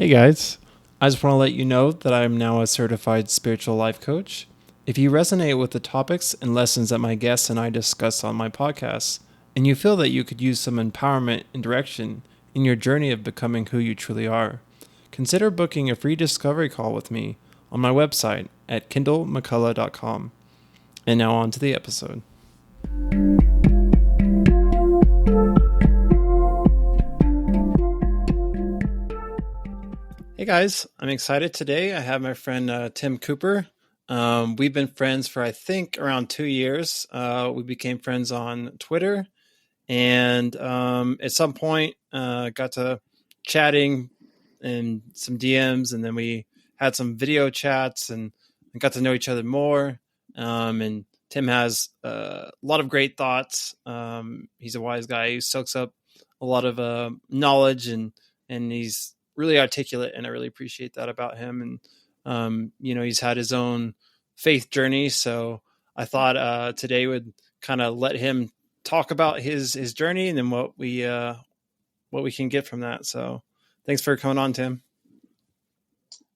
Hey guys, I just want to let you know that I'm now a certified spiritual life coach. If you resonate with the topics and lessons that my guests and I discuss on my podcast, and you feel that you could use some empowerment and direction in your journey of becoming who you truly are, consider booking a free discovery call with me on my website at kindlemccullough.com. And now on to the episode. Hey guys, I'm excited today. I have my friend Tim Cooper. We've been friends for I think around 2 years. We became friends on Twitter, and at some point got to chatting and some DMs, and then we had some video chats and got to know each other more. And Tim has a lot of great thoughts. He's a wise guy who soaks up a lot of knowledge, and he's really articulate, and I really appreciate that about him. And he's had his own faith journey, so I thought today would kind of let him talk about his journey and then what we can get from that. So thanks for coming on, Tim.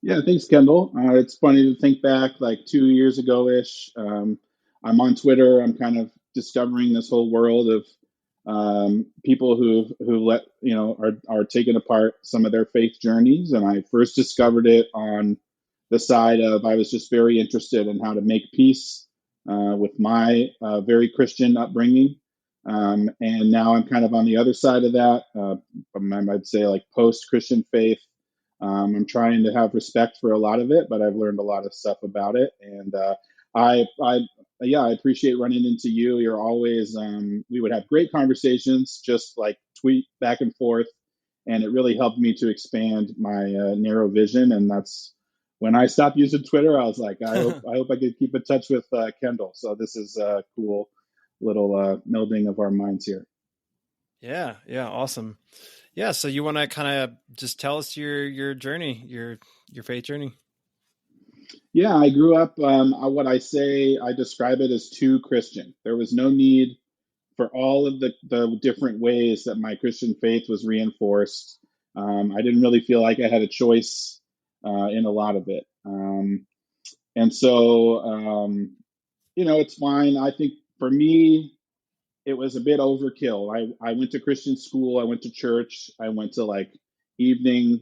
Yeah, thanks, Kendall. It's funny to think back like 2 years ago-ish. I'm on Twitter. I'm kind of discovering this whole world of people are taking apart some of their faith journeys. And I first discovered it on the side of I was just very interested in how to make peace with my very Christian upbringing. And now I'm kind of on the other side of that. I'd say like post-Christian faith. I'm trying to have respect for a lot of it, but I've learned a lot of stuff about it. And I appreciate running into you. You're always, we would have great conversations, just like tweet back and forth. And it really helped me to expand my narrow vision. And that's when I stopped using Twitter. I was like, I hope I could keep in touch with Kendall. So this is a cool little melding of our minds here. Yeah, awesome. Yeah, so you want to kind of just tell us your journey, your faith journey? Yeah, I grew up, what I describe it as too Christian. There was no need for all of the different ways that my Christian faith was reinforced. I didn't really feel like I had a choice in a lot of it. And so, it's fine. I think for me, it was a bit overkill. I went to Christian school. I went to church. I went to like evening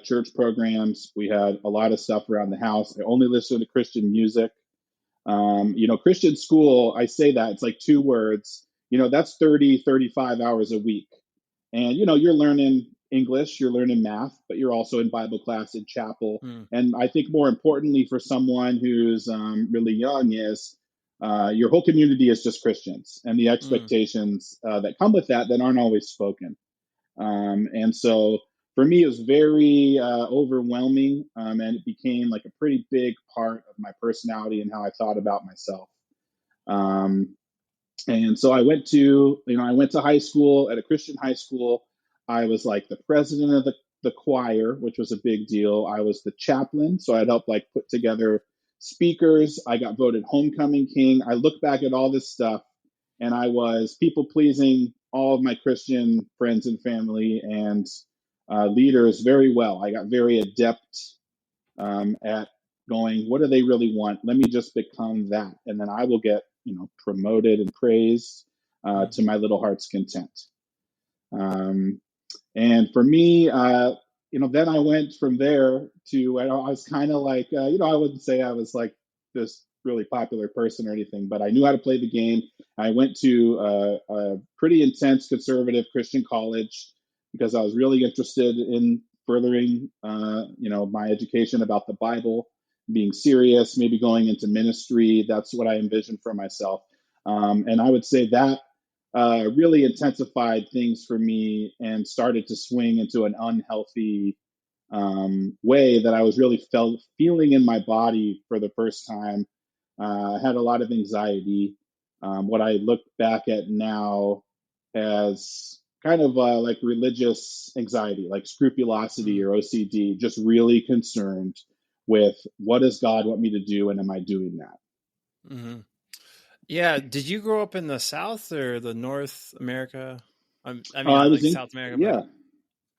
church programs. We had a lot of stuff around the house. I only listened to Christian music. Christian school, I say that, it's like two words. That's 30, 35 hours a week. And, you're learning English, you're learning math, but you're also in Bible class, in chapel. And I think more importantly for someone who's really young is your whole community is just Christians, and the expectations that come with that aren't always spoken. And so for me, it was very overwhelming, and it became like a pretty big part of my personality and how I thought about myself. And so I went to high school. At a Christian high school. I was like the president of the choir, which was a big deal. I was the chaplain, so I'd help like put together speakers. I got voted homecoming king. I look back at all this stuff, and I was people pleasing all of my Christian friends and family and leaders very well. I got very adept at going, what do they really want? Let me just become that, and then I will get promoted and praised to my little heart's content. And for me, then I went from there to, I was kind of like, I wouldn't say I was like this really popular person or anything, but I knew how to play the game. I went to a pretty intense conservative Christian college because I was really interested in furthering, my education about the Bible, being serious, maybe going into ministry. That's what I envisioned for myself. And I would say that really intensified things for me and started to swing into an unhealthy way that I was really feeling in my body for the first time. I had a lot of anxiety. What I look back at now as kind of like religious anxiety, like scrupulosity or OCD, just really concerned with what does God want me to do, and am I doing that? Mm-hmm. Yeah. Did you grow up in the South or the North America? I mean, not like South America, yeah. but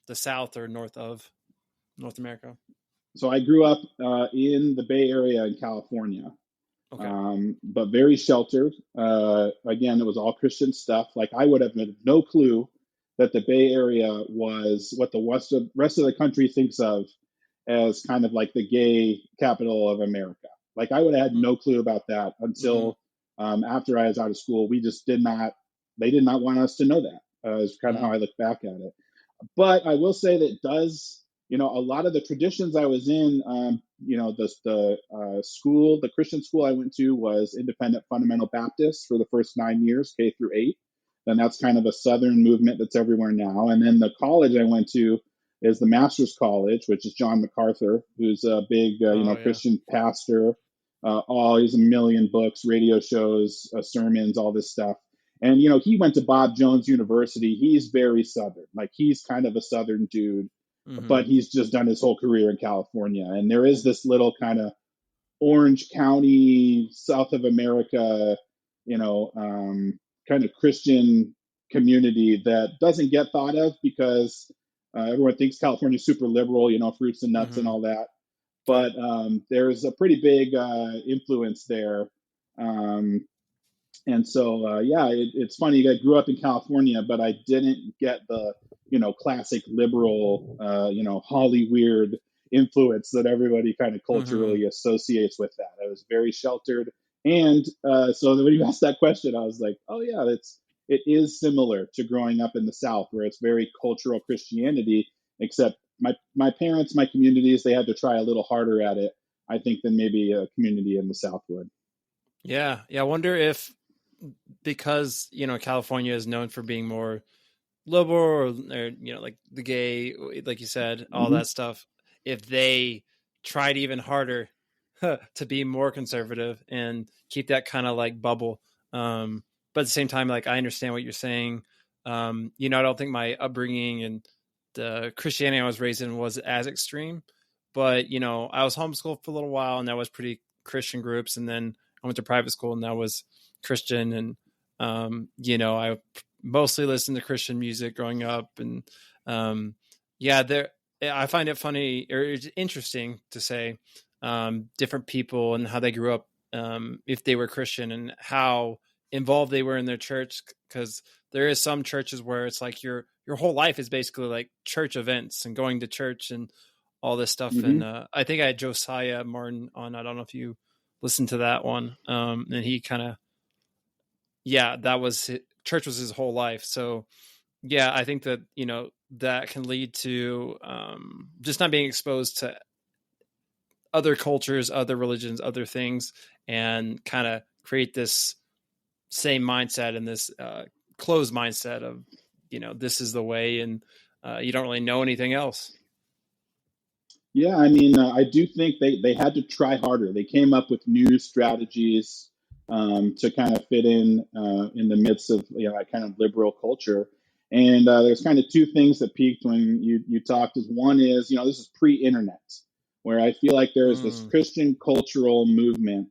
the South or north of? North America. So I grew up in the Bay Area in California, Okay. but very sheltered. Again, it was all Christian stuff. Like I would have had no clue that the Bay Area was what the rest of the country thinks of as kind of like the gay capital of America. Like I would have had no clue about that Mm-hmm. until after I was out of school. We just did not. They did not want us to know that. Is kind of Mm-hmm. how I look back at it. But I will say that it does, a lot of the traditions I was in, the school, the Christian school I went to was independent fundamental Baptist for the first 9 years, K through 8. And that's kind of a Southern movement that's everywhere now. And then the college I went to is the Master's College, which is John MacArthur, who's a big, Oh yeah. Christian pastor. He's a million books, radio shows, sermons, all this stuff. And he went to Bob Jones University. He's very Southern, like he's kind of a Southern dude, Mm-hmm. but he's just done his whole career in California. And there is this little kind of Orange County, South of America, kind of Christian community that doesn't get thought of because everyone thinks California's super liberal, fruits and nuts and Mm-hmm. all that. Right. But there's a pretty big influence there. Um, and so, yeah, it's funny. I grew up in California, but I didn't get the, classic liberal, Holly weird influence that everybody kind of Mm-hmm. culturally associates with that. I was very sheltered. And so when you asked that question, I was like, oh, yeah, it is similar to growing up in the South, where it's very cultural Christianity, except my parents, my communities, they had to try a little harder at it, I think, than maybe a community in the South would. Yeah. Yeah. I wonder if because California is known for being more liberal or like the gay, like you said, all Mm-hmm. that stuff, if they tried even harder to be more conservative and keep that kind of like bubble. But at the same time, like I understand what you're saying. I don't think my upbringing and the Christianity I was raised in was as extreme, but I was homeschooled for a little while and that was pretty Christian groups. And then I went to private school and that was Christian. And, I mostly listened to Christian music growing up. And, yeah, I find it funny or it's interesting to say different people and how they grew up, if they were Christian and how involved they were in their church. Because there is some churches where it's like your whole life is basically like church events and going to church and all this stuff. And Mm-hmm. I think I had Josiah Martin on. I don't know if you listened to that one. And he kind of, yeah, church was his whole life. So yeah, I think that that can lead to just not being exposed to other cultures, other religions, other things, and kind of create this same mindset and this closed mindset of this is the way, and you don't really know anything else. Yeah, I mean, I do think they had to try harder. They came up with new strategies to kind of fit in the midst of that kind of liberal culture. And there's kind of two things that peaked when you talked. Is one is this is pre-internet, where I feel like there's this Mm, Christian cultural movement,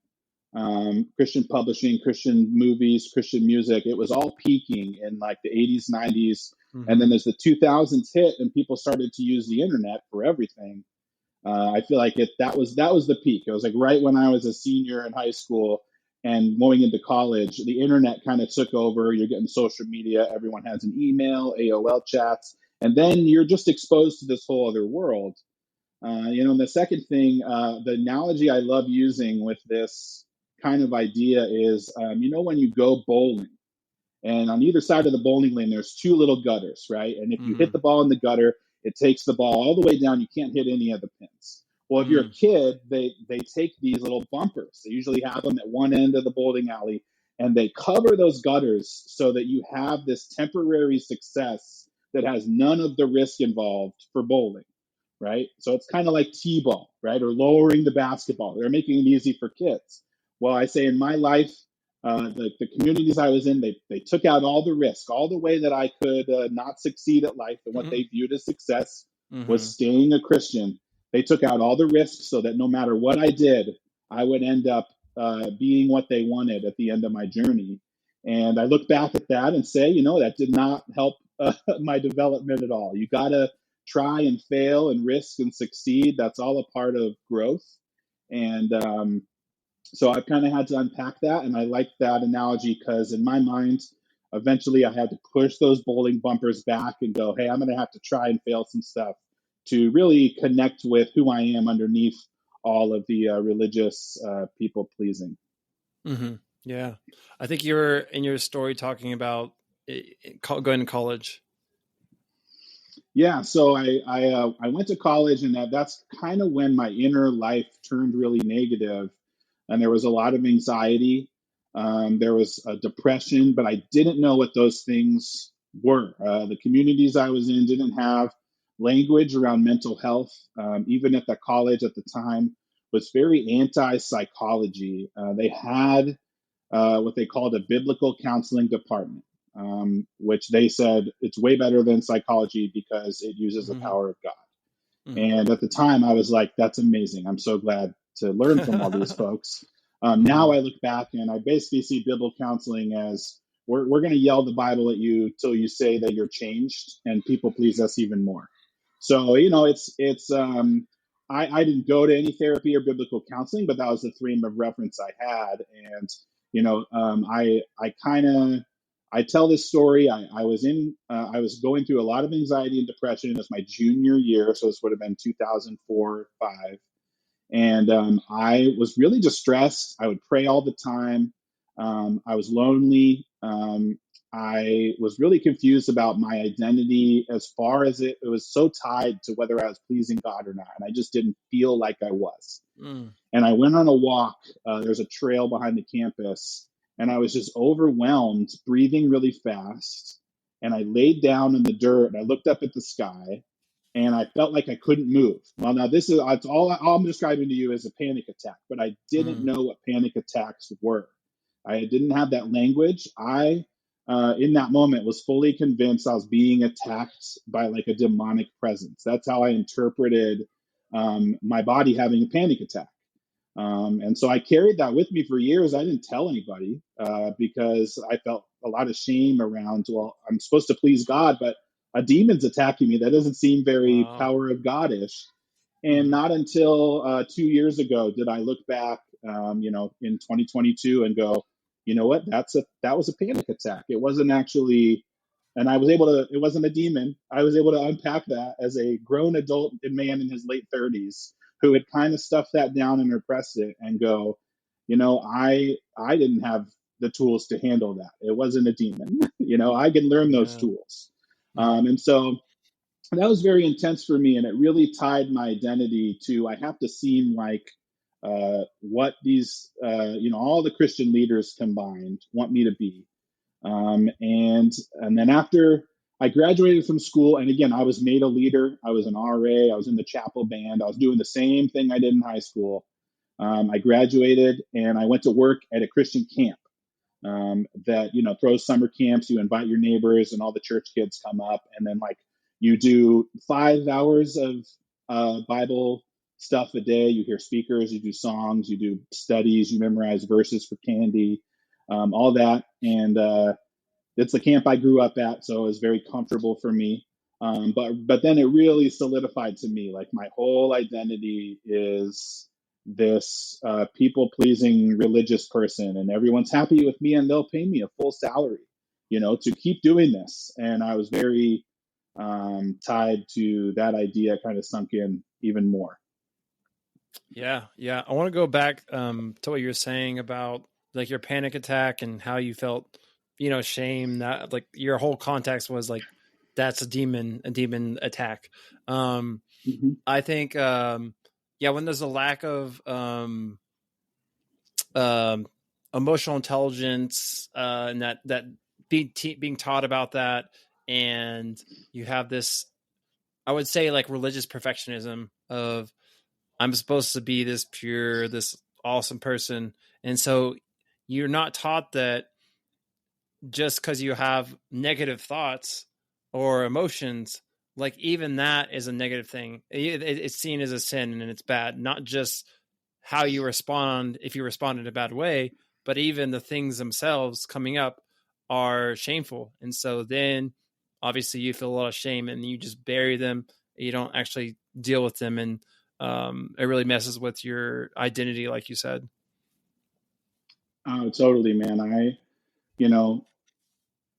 Christian publishing, Christian movies, Christian music. It was all peaking in like the 80s, 90s, and mm-hmm, then as the 2000s hit and people started to use the internet for everything, I feel like that was the peak. It was like right when I was a senior in high school and going into college, the internet kind of took over. You're getting social media. Everyone has an email, AOL chats, and then you're just exposed to this whole other world. And the second thing, the analogy I love using with this kind of idea is, when you go bowling, and on either side of the bowling lane, there's two little gutters, right? And if you hit mm-hmm, the ball in the gutter, it takes the ball all the way down. You can't hit any of the pins. Well, if you're a mm, kid, they take these little bumpers. They usually have them at one end of the bowling alley, and they cover those gutters so that you have this temporary success that has none of the risk involved for bowling, right? So it's kind of like T-ball, right? Or lowering the basketball. They're making it easy for kids. Well, I say in my life, the communities I was in, they took out all the risk, all the way that I could not succeed at life, and what mm-hmm, they viewed as success mm-hmm. was staying a Christian. They took out all the risks so that no matter what I did, I would end up being what they wanted at the end of my journey. And I look back at that and say, that did not help my development at all. You gotta try and fail and risk and succeed. That's all a part of growth. And so I've kind of had to unpack that. And I like that analogy because in my mind, eventually I had to push those bowling bumpers back and go, hey, I'm going to have to try and fail some stuff to really connect with who I am underneath all of the religious people pleasing. Mm-hmm. Yeah. I think you were in your story talking about going to college. Yeah, so I went to college, and that's kind of when my inner life turned really negative, and there was a lot of anxiety. There was a depression, but I didn't know what those things were. The communities I was in didn't have language around mental health. Even at the college at the time was very anti-psychology. They had what they called a biblical counseling department, which they said it's way better than psychology because it uses the power of God. Mm-hmm. And at the time, I was like, that's amazing. I'm so glad to learn from all these folks. Now Mm-hmm. I look back and I basically see biblical counseling as we're going to yell the Bible at you till you say that you're changed and people please us even more. So, I didn't go to any therapy or biblical counseling, but that was the frame of reference I had. And, I kind of, I tell this story. I was going through a lot of anxiety and depression. It was my junior year, so this would have been 2004, 5, and I was really distressed. I would pray all the time. I was lonely. I was really confused about my identity as far as it was so tied to whether I was pleasing God or not, and I just didn't feel like I was. Mm. And I went on a walk. There's a trail behind the campus, and I was just overwhelmed, breathing really fast. And I laid down in the dirt and I looked up at the sky, and I felt like I couldn't move. Well, now this is all I'm describing to you as a panic attack, but I didn't Mm. know what panic attacks were. I didn't have that language. In that moment, was fully convinced I was being attacked by like a demonic presence. That's how I interpreted my body having a panic attack. And so I carried that with me for years. I didn't tell anybody because I felt a lot of shame around, well, I'm supposed to please God, but a demon's attacking me. That doesn't seem very Wow. power of God-ish. And Mm-hmm. not until 2 years ago did I look back, in 2022 and go, you know what? That was a panic attack. It wasn't actually, and I was able to. It wasn't a demon. I was able to unpack that as a grown adult man in his late 30s who had kind of stuffed that down and repressed it, and go, I didn't have the tools to handle that. It wasn't a demon. I can learn those Yeah. tools. Mm-hmm. And so that was very intense for me, and it really tied my identity to I have to seem like what these all the Christian leaders combined want me to be. And then after I graduated from school, and again I was made a leader. I was an RA. I was in the chapel band. I was doing the same thing I did in high school. I graduated and I went to work at a Christian camp that throws summer camps. You invite your neighbors and all the church kids come up, and then like you do 5 hours of Bible stuff a day. You hear speakers, you do songs, you do studies, you memorize verses for candy, all that. And it's the camp I grew up at, so it was very comfortable for me. But then it really solidified to me like my whole identity is this people pleasing religious person, and everyone's happy with me, and they'll pay me a full salary, to keep doing this. And I was very tied to that idea, kind of sunk in even more. Yeah. Yeah. I want to go back to what you were saying about like your panic attack and how you felt, shame, that like your whole context was like, that's a demon attack. Mm-hmm. I think, yeah, when there's a lack of um, emotional intelligence and that being taught about that, and you have this, I would say, like religious perfectionism of I'm supposed to be this pure, this awesome person, and so you're not taught that just because you have negative thoughts or emotions, like even that is a negative thing. It's seen as a sin and it's bad, not just how you respond if you respond in a bad way, but even the things themselves coming up are shameful. And so then obviously you feel a lot of shame and you just bury them you don't actually deal with them, and it really messes with your identity, like you said. Oh, totally, man. You know,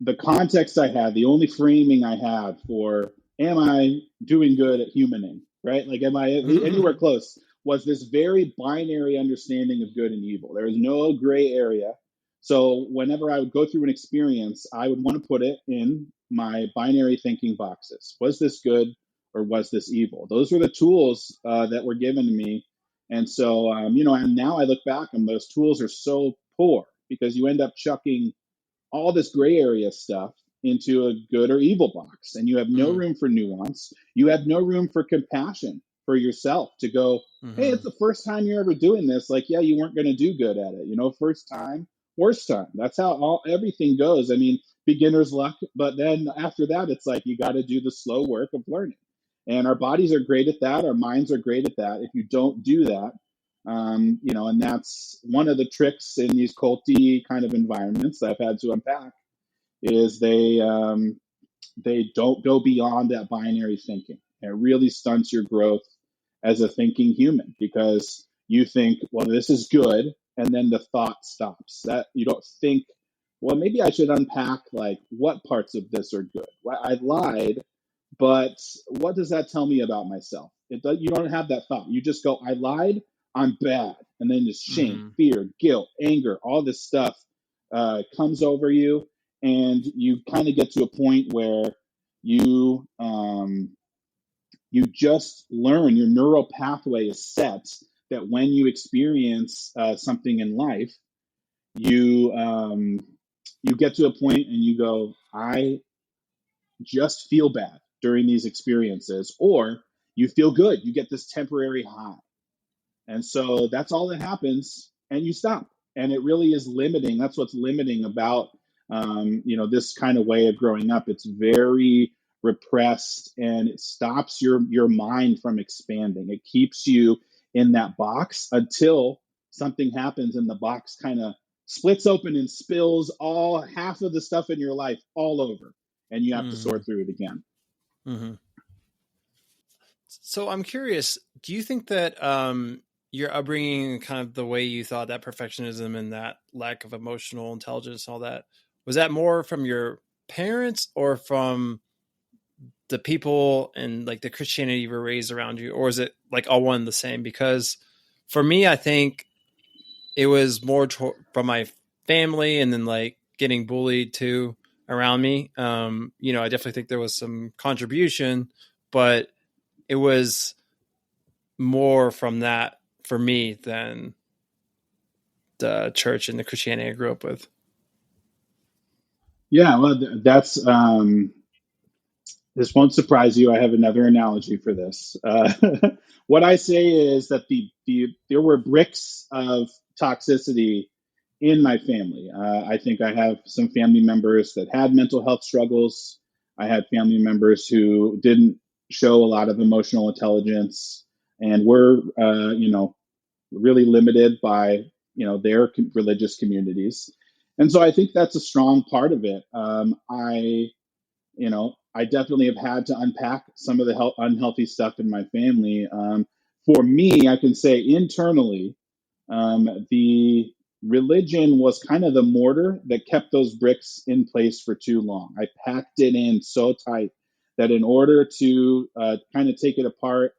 the context I had, the only framing I had for am I doing good at humaning, right? Like, am I anywhere Mm-hmm. close? Was this very binary understanding of good and evil. There was no gray area. So, whenever I would go through an experience, I would want to put it in my binary thinking boxes. Was this good or was this evil? Those were the tools that were given to me. And so, and now I look back and those tools are so poor because you end up chucking all this gray area stuff into a good or evil box, and you have no Mm-hmm. room for nuance. You have no room for compassion for yourself to go, hey, Mm-hmm. it's the first time you're ever doing this. Like, yeah, you weren't going to do good at it. First time, worst time. That's how everything goes. I mean, beginner's luck, but then after that, it's like you got to do the slow work of learning. And our bodies are great at that. Our minds are great at that. If you don't do that, and that's one of the tricks in these culty kind of environments that I've had to unpack is they don't go beyond that binary thinking. And it really stunts your growth as a thinking human because you think, well, this is good, and then the thought stops. That you don't think, well, maybe I should unpack like what parts of this are good. Well, I lied, but what does that tell me about myself? You don't have that thought. You just go, I lied, I'm bad. And then just shame, Mm-hmm. fear, guilt, anger, all this stuff comes over you. And you kind of get to a point where you you just learn your neural pathway is set that when you experience something in life, you you get to a point and you go, I just feel bad during these experiences, or you feel good. You get this temporary high. And so that's all that happens, and you stop. And it really is limiting. That's what's limiting about this kind of way of growing up. It's very repressed, and it stops your mind from expanding. It keeps you in that box until something happens, and the box kind of splits open and spills all half of the stuff in your life all over, and you have to Mm-hmm. sort through it again. Mm-hmm. So I'm curious, do you think that your upbringing, kind of the way you thought, that perfectionism and that lack of emotional intelligence, all that, was that more from your parents or from the people and like the Christianity you were raised around you, or is it like all one and the same? Because for me, I think it was more from my family, and then like getting bullied too around me. I definitely think there was some contribution, but it was more from that for me than the church and the Christianity I grew up with. Yeah, well, that's this won't surprise you. I have another analogy for this. What I say is that there were bricks of toxicity in my family. I think I have some family members that had mental health struggles. I had family members who didn't show a lot of emotional intelligence and were, really limited by their religious communities. And so I think that's a strong part of it. I definitely have had to unpack some of the unhealthy stuff in my family. For me, I can say internally, the religion was kind of the mortar that kept those bricks in place for too long. I packed it in so tight that in order to kind of take it apart,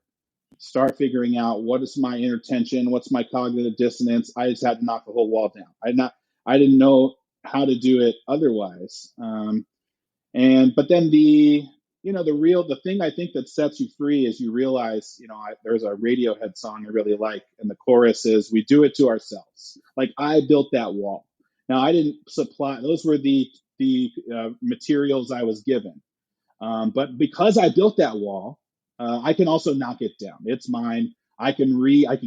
start figuring out what is my inner tension, what's my cognitive dissonance, I just had to knock the whole wall down. I didn't know how to do it otherwise. But then the thing I think that sets you free is you realize, there's a Radiohead song I really like, and the chorus is, "We do it to ourselves." Like, I built that wall. Now, I didn't supply; those were the materials I was given. But because I built that wall, I can also knock it down. It's mine. I can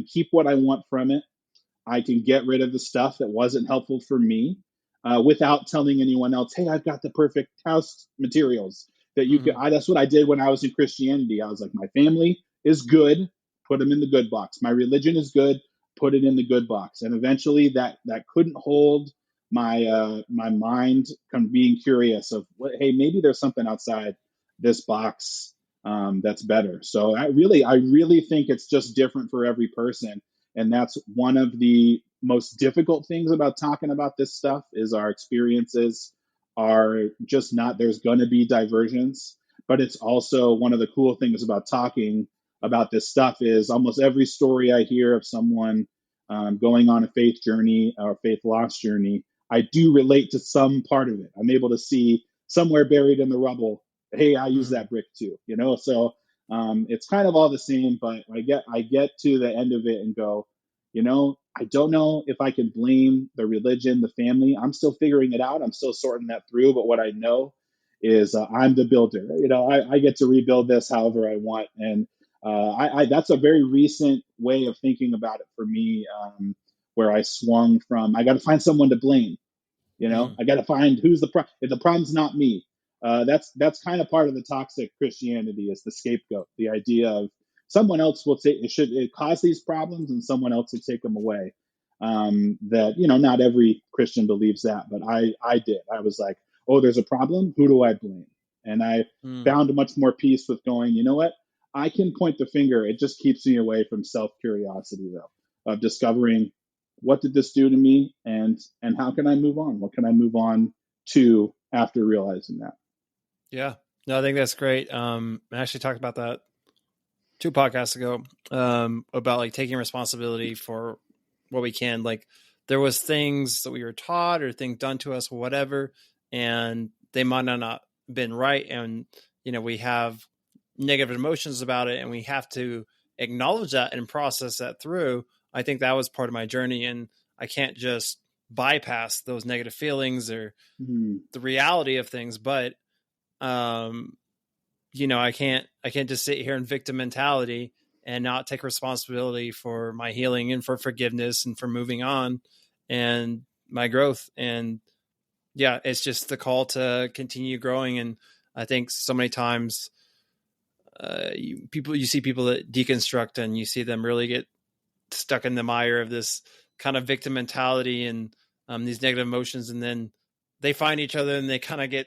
keep what I want from it. I can get rid of the stuff that wasn't helpful for me without telling anyone else, hey, I've got the perfect house materials that you could. Mm-hmm. That's what I did when I was in Christianity. I was like, my family is good, put them in the good box. My religion is good, put it in the good box. And eventually that couldn't hold my mind being curious of, hey, maybe there's something outside this box that's better. So I really think it's just different for every person, and that's one of the most difficult things about talking about this stuff is our experiences are just not. There's going to be divergence, but it's also one of the cool things about talking about this stuff is almost every story I hear of someone going on a faith journey or faith loss journey, I do relate to some part of it. I'm able to see somewhere buried in the rubble, hey, I use Mhm. that brick too, you know. So it's kind of all the same, but I get to the end of it and go, you know, I don't know if I can blame the religion, the family. I'm still figuring it out. I'm still sorting that through. But what I know is I'm the builder. You know, I get to rebuild this however I want, and that's a very recent way of thinking about it for me, where I swung from I got to find someone to blame. You know, Mhm. I got to find who's the problem. If the problem's not me, that's kind of part of the toxic Christianity is the scapegoat. The idea of someone else will take it cause these problems and someone else will take them away. That not every Christian believes that, but I did. I was like, oh, there's a problem. Who do I blame? And I Mhm. found much more peace with going. You know what? I can point the finger. It just keeps me away from self curiosity, though, of discovering what did this do to me, and how can I move on? What can I move on to after realizing that? Yeah. No, I think that's great. I actually talked about that 2 podcasts ago, about like taking responsibility for what we can. Like there was things that we were taught or things done to us, whatever, and they might not been right. And, we have negative emotions about it and we have to acknowledge that and process that through. I think that was part of my journey. And I can't just bypass those negative feelings or Mm, the reality of things, but um I can't just sit here in victim mentality and not take responsibility for my healing and for forgiveness and for moving on and my growth. And yeah, it's just the call to continue growing. And I think so many times you see people that deconstruct and you see them really get stuck in the mire of this kind of victim mentality and these negative emotions, and then they find each other and they kind of get.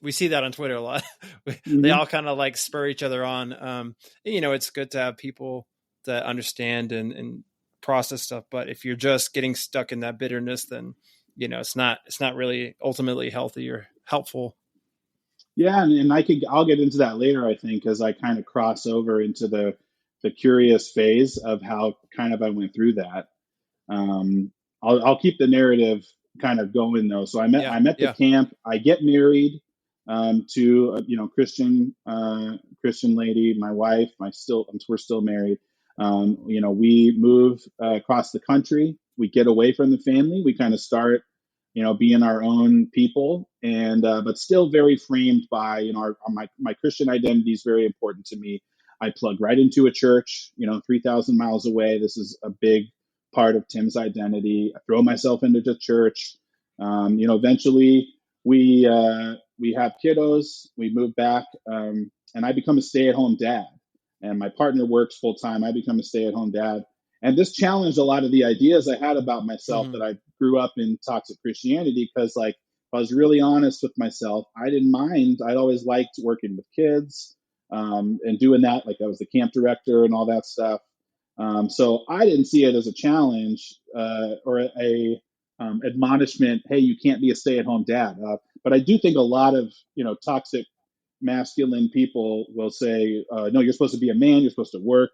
We see that on Twitter a lot. They hmm all kind of like spur each other on. It's good to have people that understand and process stuff. But if you're just getting stuck in that bitterness, then it's not really ultimately healthy or helpful. Yeah, and I'll get into that later. I think as I kind of cross over into the curious phase of how kind of I went through that. Um, I'll keep the narrative kind of going though. So Yeah, I'm at the yeah. camp. I get married to Christian lady, my wife. We're still married. We move across the country. We get away from the family. We kind of start being our own people, and but still very framed by my Christian identity is very important to me. I plug right into a church, 3,000 miles away. This is a big part of Tim's identity. I throw myself into the church. Eventually we have kiddos. We move back, and I become a stay-at-home dad. And my partner works full time. I become a stay-at-home dad, and this challenged a lot of the ideas I had about myself Mm-hmm. that I grew up in toxic Christianity. Because, like, if I was really honest with myself, I didn't mind. I'd always liked working with kids, and doing that. Like, I was the camp director and all that stuff. So I didn't see it as a challenge, or a admonishment. Hey, you can't be a stay-at-home dad. But I do think a lot of toxic masculine people will say, no, you're supposed to be a man. You're supposed to work.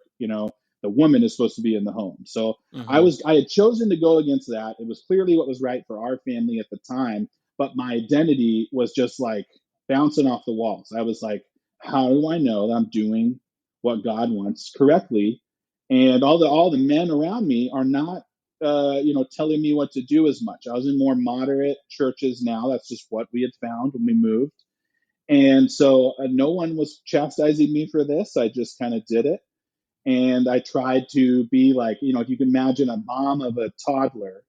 The woman is supposed to be in the home. So Mm-hmm. I had chosen to go against that. It was clearly what was right for our family at the time, but my identity was just like bouncing off the walls. I was like, how do I know that I'm doing what God wants correctly? And all the men around me are not telling me what to do as much. I was in more moderate churches now. That's just what we had found when we moved. And so no one was chastising me for this. I just kind of did it. And I tried to be like, if you can imagine a mom of a toddler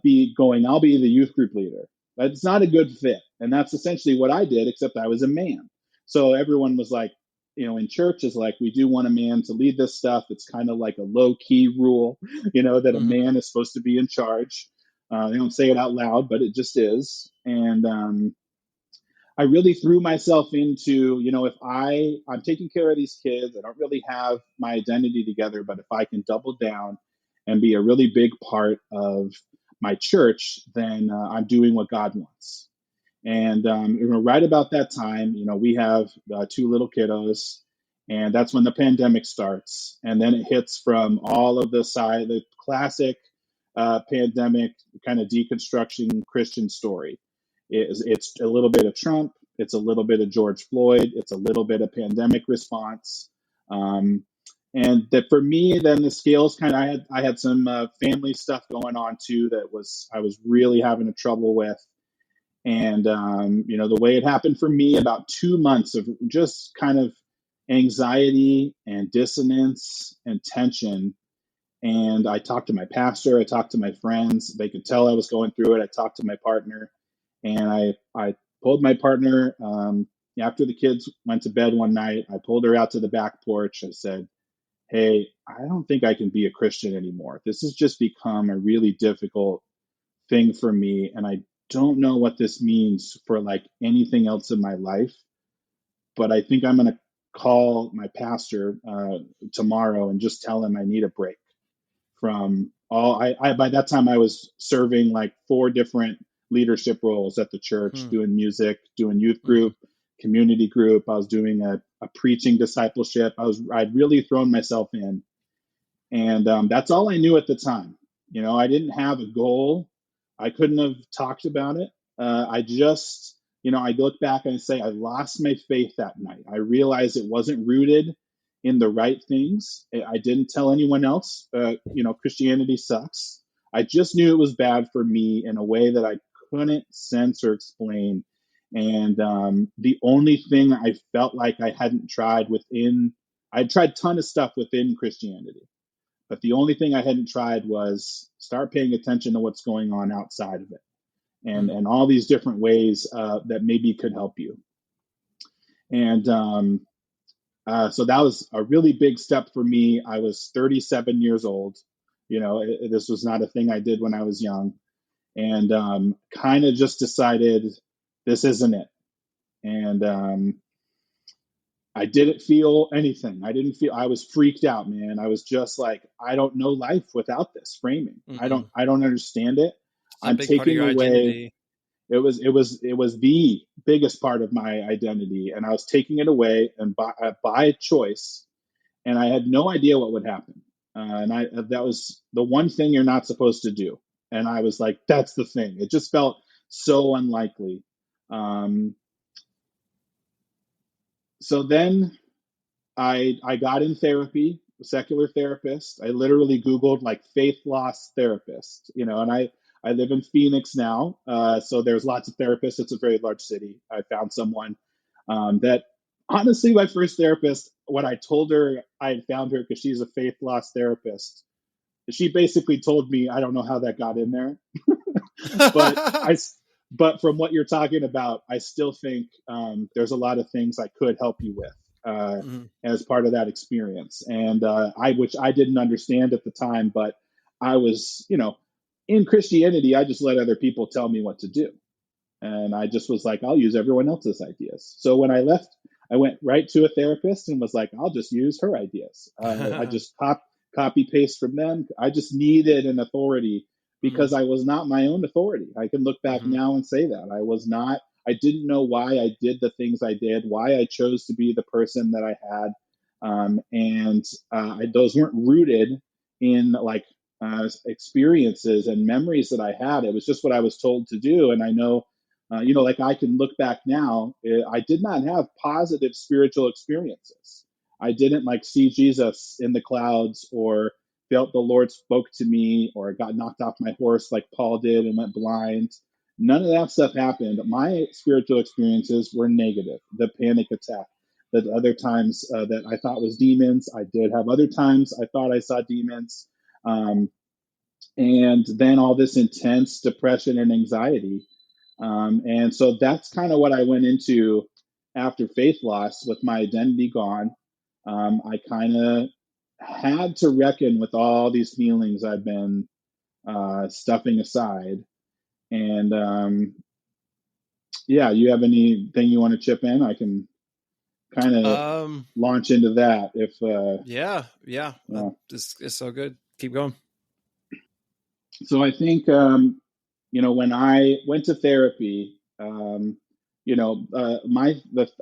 be going, I'll be the youth group leader. That's not a good fit. And that's essentially what I did, except I was a man. So everyone was like, in church is like, we do want a man to lead this stuff. It's kind of like a low key rule, that a Mm-hmm. man is supposed to be in charge. They don't say it out loud, but it just is. And I really threw myself into, if I'm taking care of these kids, I don't really have my identity together, but if I can double down and be a really big part of my church, then I'm doing what God wants. And right about that time, we have two little kiddos, and that's when the pandemic starts. And then it hits from all of the classic pandemic kind of deconstruction Christian story. It's a little bit of Trump, it's a little bit of George Floyd, it's a little bit of pandemic response. Um, and that for me, then the scales kind of, I had some family stuff going on too I was really having a trouble with. And, the way it happened for me, about 2 months of just kind of anxiety and dissonance and tension. And I talked to my pastor, I talked to my friends. They could tell I was going through it. I talked to my partner, and I pulled my partner after the kids went to bed one night. I pulled her out to the back porch. I said, "Hey, I don't think I can be a Christian anymore. This has just become a really difficult thing for me, and I don't know what this means for like anything else in my life, but I think I'm going to call my pastor tomorrow and just tell him I need a break from all I by that time I was serving like four different leadership roles at the church, Hmm. doing music, doing youth Mm-hmm. group, community group. I was doing a preaching discipleship. I'd really thrown myself in, and that's all I knew at the time. I didn't have a goal. I couldn't have talked about it. I just, I look back and say I lost my faith that night. I realized it wasn't rooted in the right things. I didn't tell anyone else, Christianity sucks. I just knew it was bad for me in a way that I couldn't sense or explain. And the only thing I felt like I hadn't tried I'd tried a ton of stuff within Christianity, but the only thing I hadn't tried was start paying attention to what's going on outside of it, and all these different ways that maybe could help you. And so that was a really big step for me. I was 37 years old. This was not a thing I did when I was young, and kind of just decided this isn't it. And I didn't feel anything. I was freaked out, man. I was just like, I don't know life without this framing. Mm-hmm. I don't understand it. It's a I'm big part of taking your away, identity. it was the biggest part of my identity. And I was taking it away and by choice. And I had no idea what would happen. That was the one thing you're not supposed to do. And I was like, that's the thing. It just felt so unlikely. Um, so then I got in therapy, a secular therapist. I literally Googled like faith loss therapist, and I live in Phoenix now. So there's lots of therapists. It's a very large city. I found someone that honestly, my first therapist, when I told her I had found her because she's a faith loss therapist, she basically told me, I don't know how that got in there, but but from what you're talking about, I still think there's a lot of things I could help you with Mhm. as part of that experience, and which I didn't understand at the time, but I was, in Christianity, I just let other people tell me what to do, and I just was like, I'll use everyone else's ideas. So when I left, I went right to a therapist and was like, I'll just use her ideas. I just copy paste from them. I just needed an authority because Mhm. I was not my own authority. I can look back Mhm. now and say that I was not. I didn't know why I did the things I did, why I chose to be the person that I had, and those weren't rooted in like experiences and memories that I had. It was just what I was told to do, and I know like I can look back now, I did not have positive spiritual experiences. I didn't like see Jesus in the clouds or felt the Lord spoke to me or got knocked off my horse like Paul did and went blind. None of that stuff happened. My spiritual experiences were negative. The panic attack, the other times that I thought was demons, I did have other times I thought I saw demons. Um, and then all this intense depression and anxiety, and so that's kind of what I went into after faith loss with my identity gone. I kind of had to reckon with all these feelings I've been stuffing aside. And Yeah, you have anything you want to chip in? I can kind of Um, launch into that if yeah, yeah. yeah. It's so good. Keep going. So I think when I went to therapy,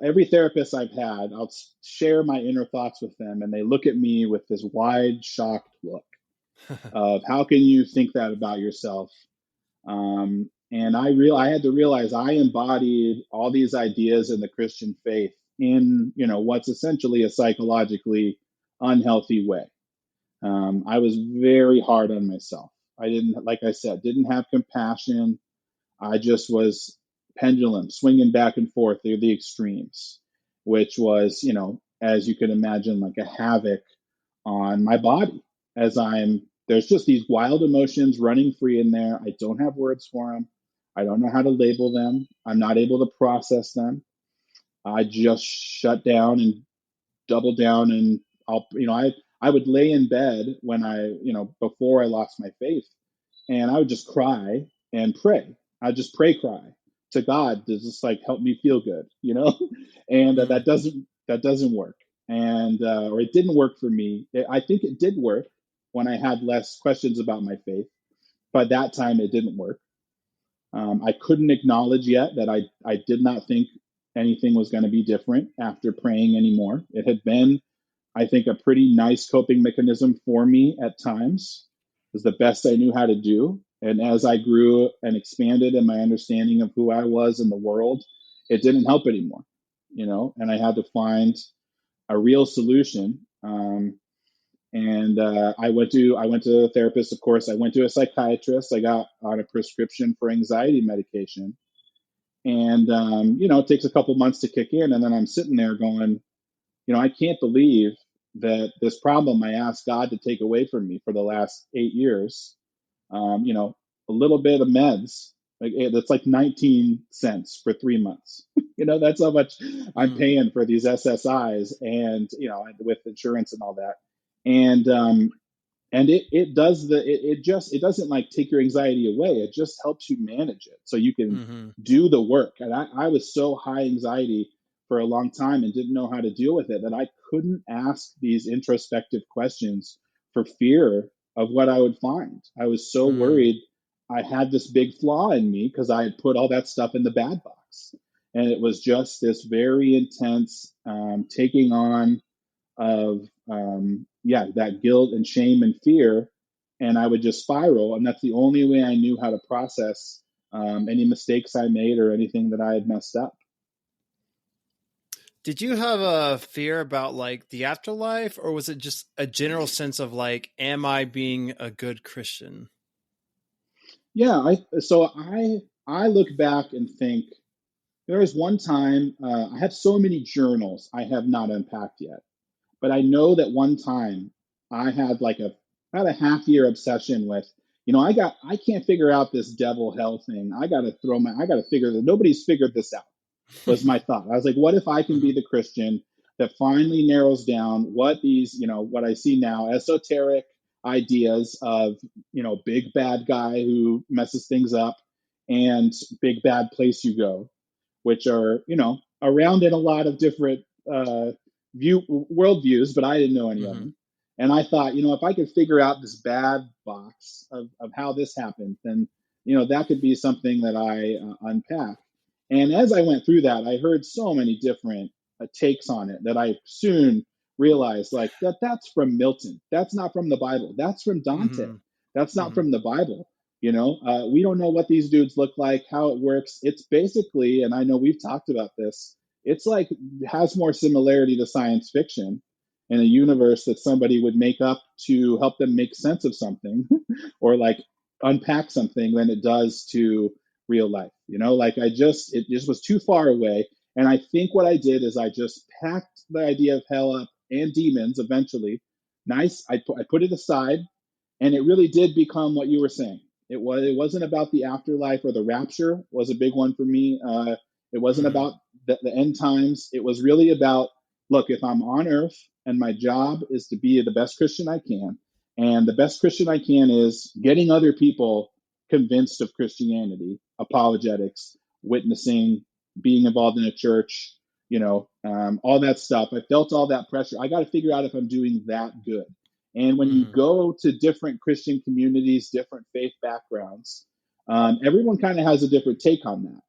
every therapist I've had, I'll share my inner thoughts with them, and they look at me with this wide, shocked look of how can you think that about yourself? And I had to realize I embodied all these ideas in the Christian faith in what's essentially a psychologically unhealthy way. I was very hard on myself. I didn't, like I said, didn't have compassion. I just was pendulum swinging back and forth through the extremes, which was, as you can imagine, like a havoc on my body as there's just these wild emotions running free in there. I don't have words for them. I don't know how to label them. I'm not able to process them. I just shut down and double down, and I would lay in bed when before I lost my faith, and I would just cry and pray. I'd just cry to God to just like help me feel good, and Mm, that doesn't work, and or it didn't work for me. I think it did work when I had less questions about my faith, but that time it didn't work. I couldn't acknowledge yet that I did not think anything was going to be different after praying anymore. It had been, I think, a pretty nice coping mechanism for me at times. It was the best I knew how to do. And as I grew and expanded in my understanding of who I was in the world, it didn't help anymore, and I had to find a real solution. And I went to a therapist, of course. I went to a psychiatrist. I got on a prescription for anxiety medication, and it takes a couple months to kick in, and then I'm sitting there going, I can't believe that this problem I asked God to take away from me for the last 8 years, um, you know, a little bit of meds, like that's like 19 cents for 3 months. That's how much I'm mm, paying for these SSIs, and with insurance and all that. And it does it doesn't like take your anxiety away. It just helps you manage it so you can mm-hmm, do the work. And I was so high anxiety for a long time and didn't know how to deal with it that I couldn't ask these introspective questions for fear of what I would find. I was so mm, worried I had this big flaw in me because I had put all that stuff in the bad box. And it was just this very intense taking on of that guilt and shame and fear, and I would just spiral. And that's the only way I knew how to process any mistakes I made or anything that I had messed up. Did you have a fear about like the afterlife, or was it just a general sense of like, am I being a good Christian? Yeah, I look back and think there was one time I have so many journals I have not unpacked yet. But I know that one time I had I had a half year obsession with, I can't figure out this devil hell thing. I gotta figure that nobody's figured this out, was my thought. I was like, what if I can be Mm-hmm, the Christian that finally narrows down what these, what I see now, esoteric ideas of, big bad guy who messes things up and big bad place you go, which are, around in a lot of different view worldviews, but I didn't know any of mm-hmm, them. And I thought, if I could figure out this bad box of how this happened, then, that could be something that I unpack. And as I went through that, I heard so many different takes on it that I soon realized like that's from Milton. That's not from the Bible. That's from Dante. mm-hmm, That's not mm-hmm, from the Bible. We don't know what these dudes look like, how it works. It's basically, and I know we've talked about this, it's like has more similarity to science fiction in a universe that somebody would make up to help them make sense of something or like unpack something than it does to real life. Like it just was too far away. And I think what I did is I just packed the idea of hell up and demons eventually. Nice. I put it aside, and it really did become what you were saying. It wasn't about the afterlife, or the rapture was a big one for me. It wasn't mm-hmm, about the end times. It was really about, look, if I'm on earth and my job is to be the best Christian I can, and the best Christian I can is getting other people convinced of Christianity, apologetics, witnessing, being involved in a church, all that stuff. I felt all that pressure. I got to figure out if I'm doing that good. And when you Mm-hmm. go to different Christian communities, different faith backgrounds, everyone kind of has a different take on that.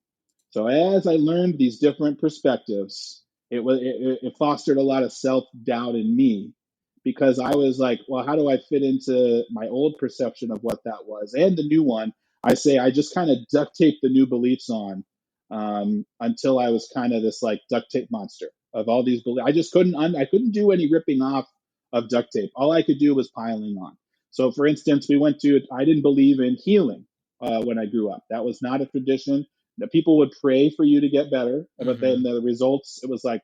So as I learned these different perspectives, it fostered a lot of self-doubt in me, because I was like, well, how do I fit into my old perception of what that was and the new one? I say I just kind of duct taped the new beliefs on, until I was kind of this like duct tape monster of all these beliefs. I just I couldn't do any ripping off of duct tape. All I could do was piling on. So for instance, I didn't believe in healing when I grew up. That was not a tradition. That people would pray for you to get better, but Mm-hmm. then the results, it was like,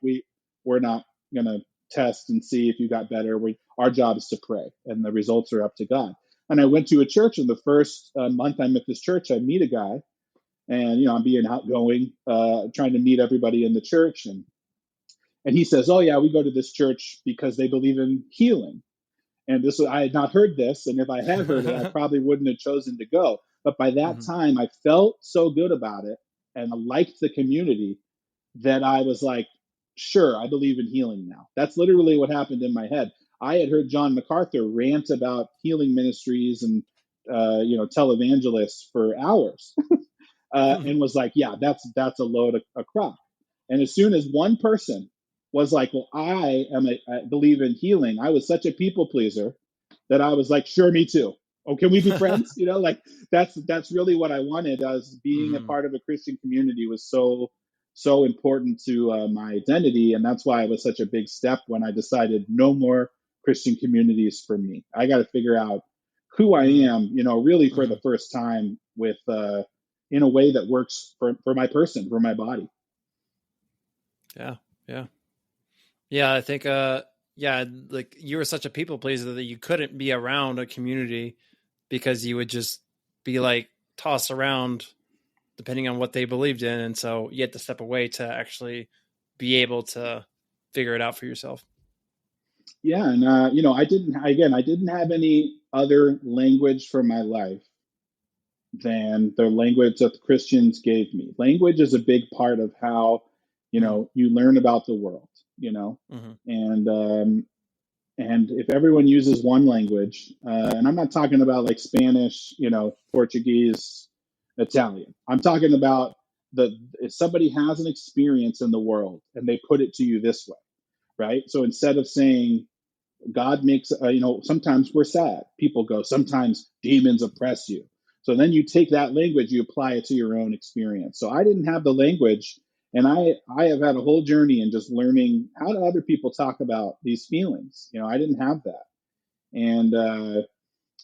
we're not gonna test and see if you got better. Our job is to pray, and the results are up to God. And I went to a church, and the first month I'm at this church, I meet a guy, and I'm being outgoing, trying to meet everybody in the church, and he says, "Oh yeah, we go to this church because they believe in healing." And I had not heard this, and if I had heard it, I probably wouldn't have chosen to go. But by that Mm-hmm. time, I felt so good about it, and I liked the community, that I was like, sure, I believe in healing now. That's literally what happened in my head. I had heard John MacArthur rant about healing ministries and televangelists for hours, and was like, yeah, that's a load of crap. And as soon as one person was like, well, I believe in healing, I was such a people pleaser that I was like, sure, me too. Oh, can we be friends? Like that's really what I wanted. As being a Mm-hmm. part of a Christian community was so important to my identity, and that's why it was such a big step when I decided no more Christian communities for me. I got to figure out who I am, really for Mm-hmm. the first time, with in a way that works for my person, for my body. Yeah. Yeah. Yeah. I think, yeah, like you were such a people pleaser that you couldn't be around a community because you would just be like tossed around depending on what they believed in. And so you had to step away to actually be able to figure it out for yourself. Yeah, and I didn't have any other language for my life than the language that the Christians gave me. Language is a big part of how Mm-hmm. you learn about the world. You know, Mm-hmm. and and if everyone uses one language, and I'm not talking about like Spanish, Portuguese, Italian. I'm talking about if somebody has an experience in the world and they put it to you this way, right? So instead of saying God makes, sometimes we're sad. People go, sometimes demons oppress you. So then you take that language, you apply it to your own experience. So I didn't have the language, and I have had a whole journey in just learning how do other people talk about these feelings. I didn't have that. And,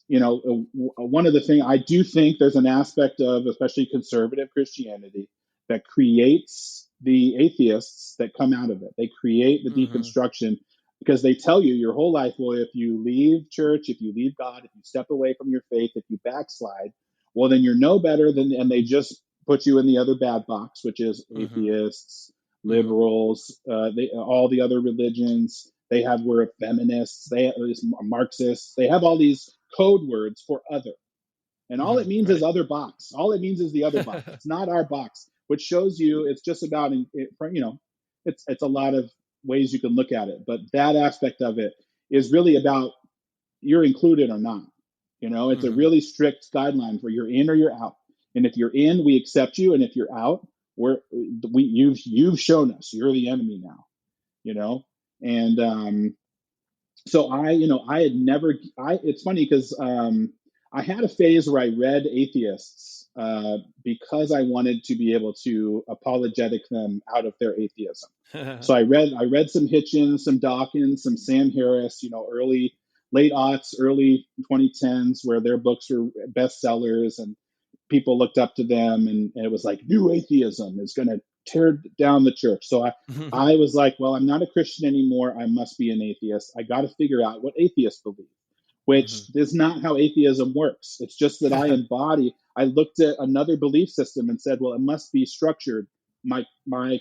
one of the things I do think there's an aspect of, especially conservative Christianity, that creates the atheists that come out of it. They create the Mm-hmm. deconstruction because they tell you your whole life, well, if you leave church, if you leave God, if you step away from your faith, if you backslide, well, then you're no better than, and they just put you in the other bad box, which is Mm-hmm. atheists, Mm-hmm. liberals, all the other religions. They have word feminists, they have Marxists, they have all these code words for other. And all Mm-hmm. it means is Right. other box. All it means is the other box. It's not our box, which shows you it's just about, it's a lot of ways you can look at it. But that aspect of it is really about you're included or not. It's a Mm-hmm. really strict guideline for you're in or you're out. And if you're in, we accept you. And if you're out, you've shown us you're the enemy now, and so I had never, it's funny because I had a phase where I read atheists because I wanted to be able to apologetic them out of their atheism. So I read some Hitchens, some Dawkins, some Sam Harris, late aughts, early 2010s, where their books were bestsellers and people looked up to them, and it was like new atheism is going to tear down the church. So I was like, well, I'm not a Christian anymore. I must be an atheist. I got to figure out what atheists believe, which Mm-hmm. is not how atheism works. It's just that I looked at another belief system and said, well, it must be structured, my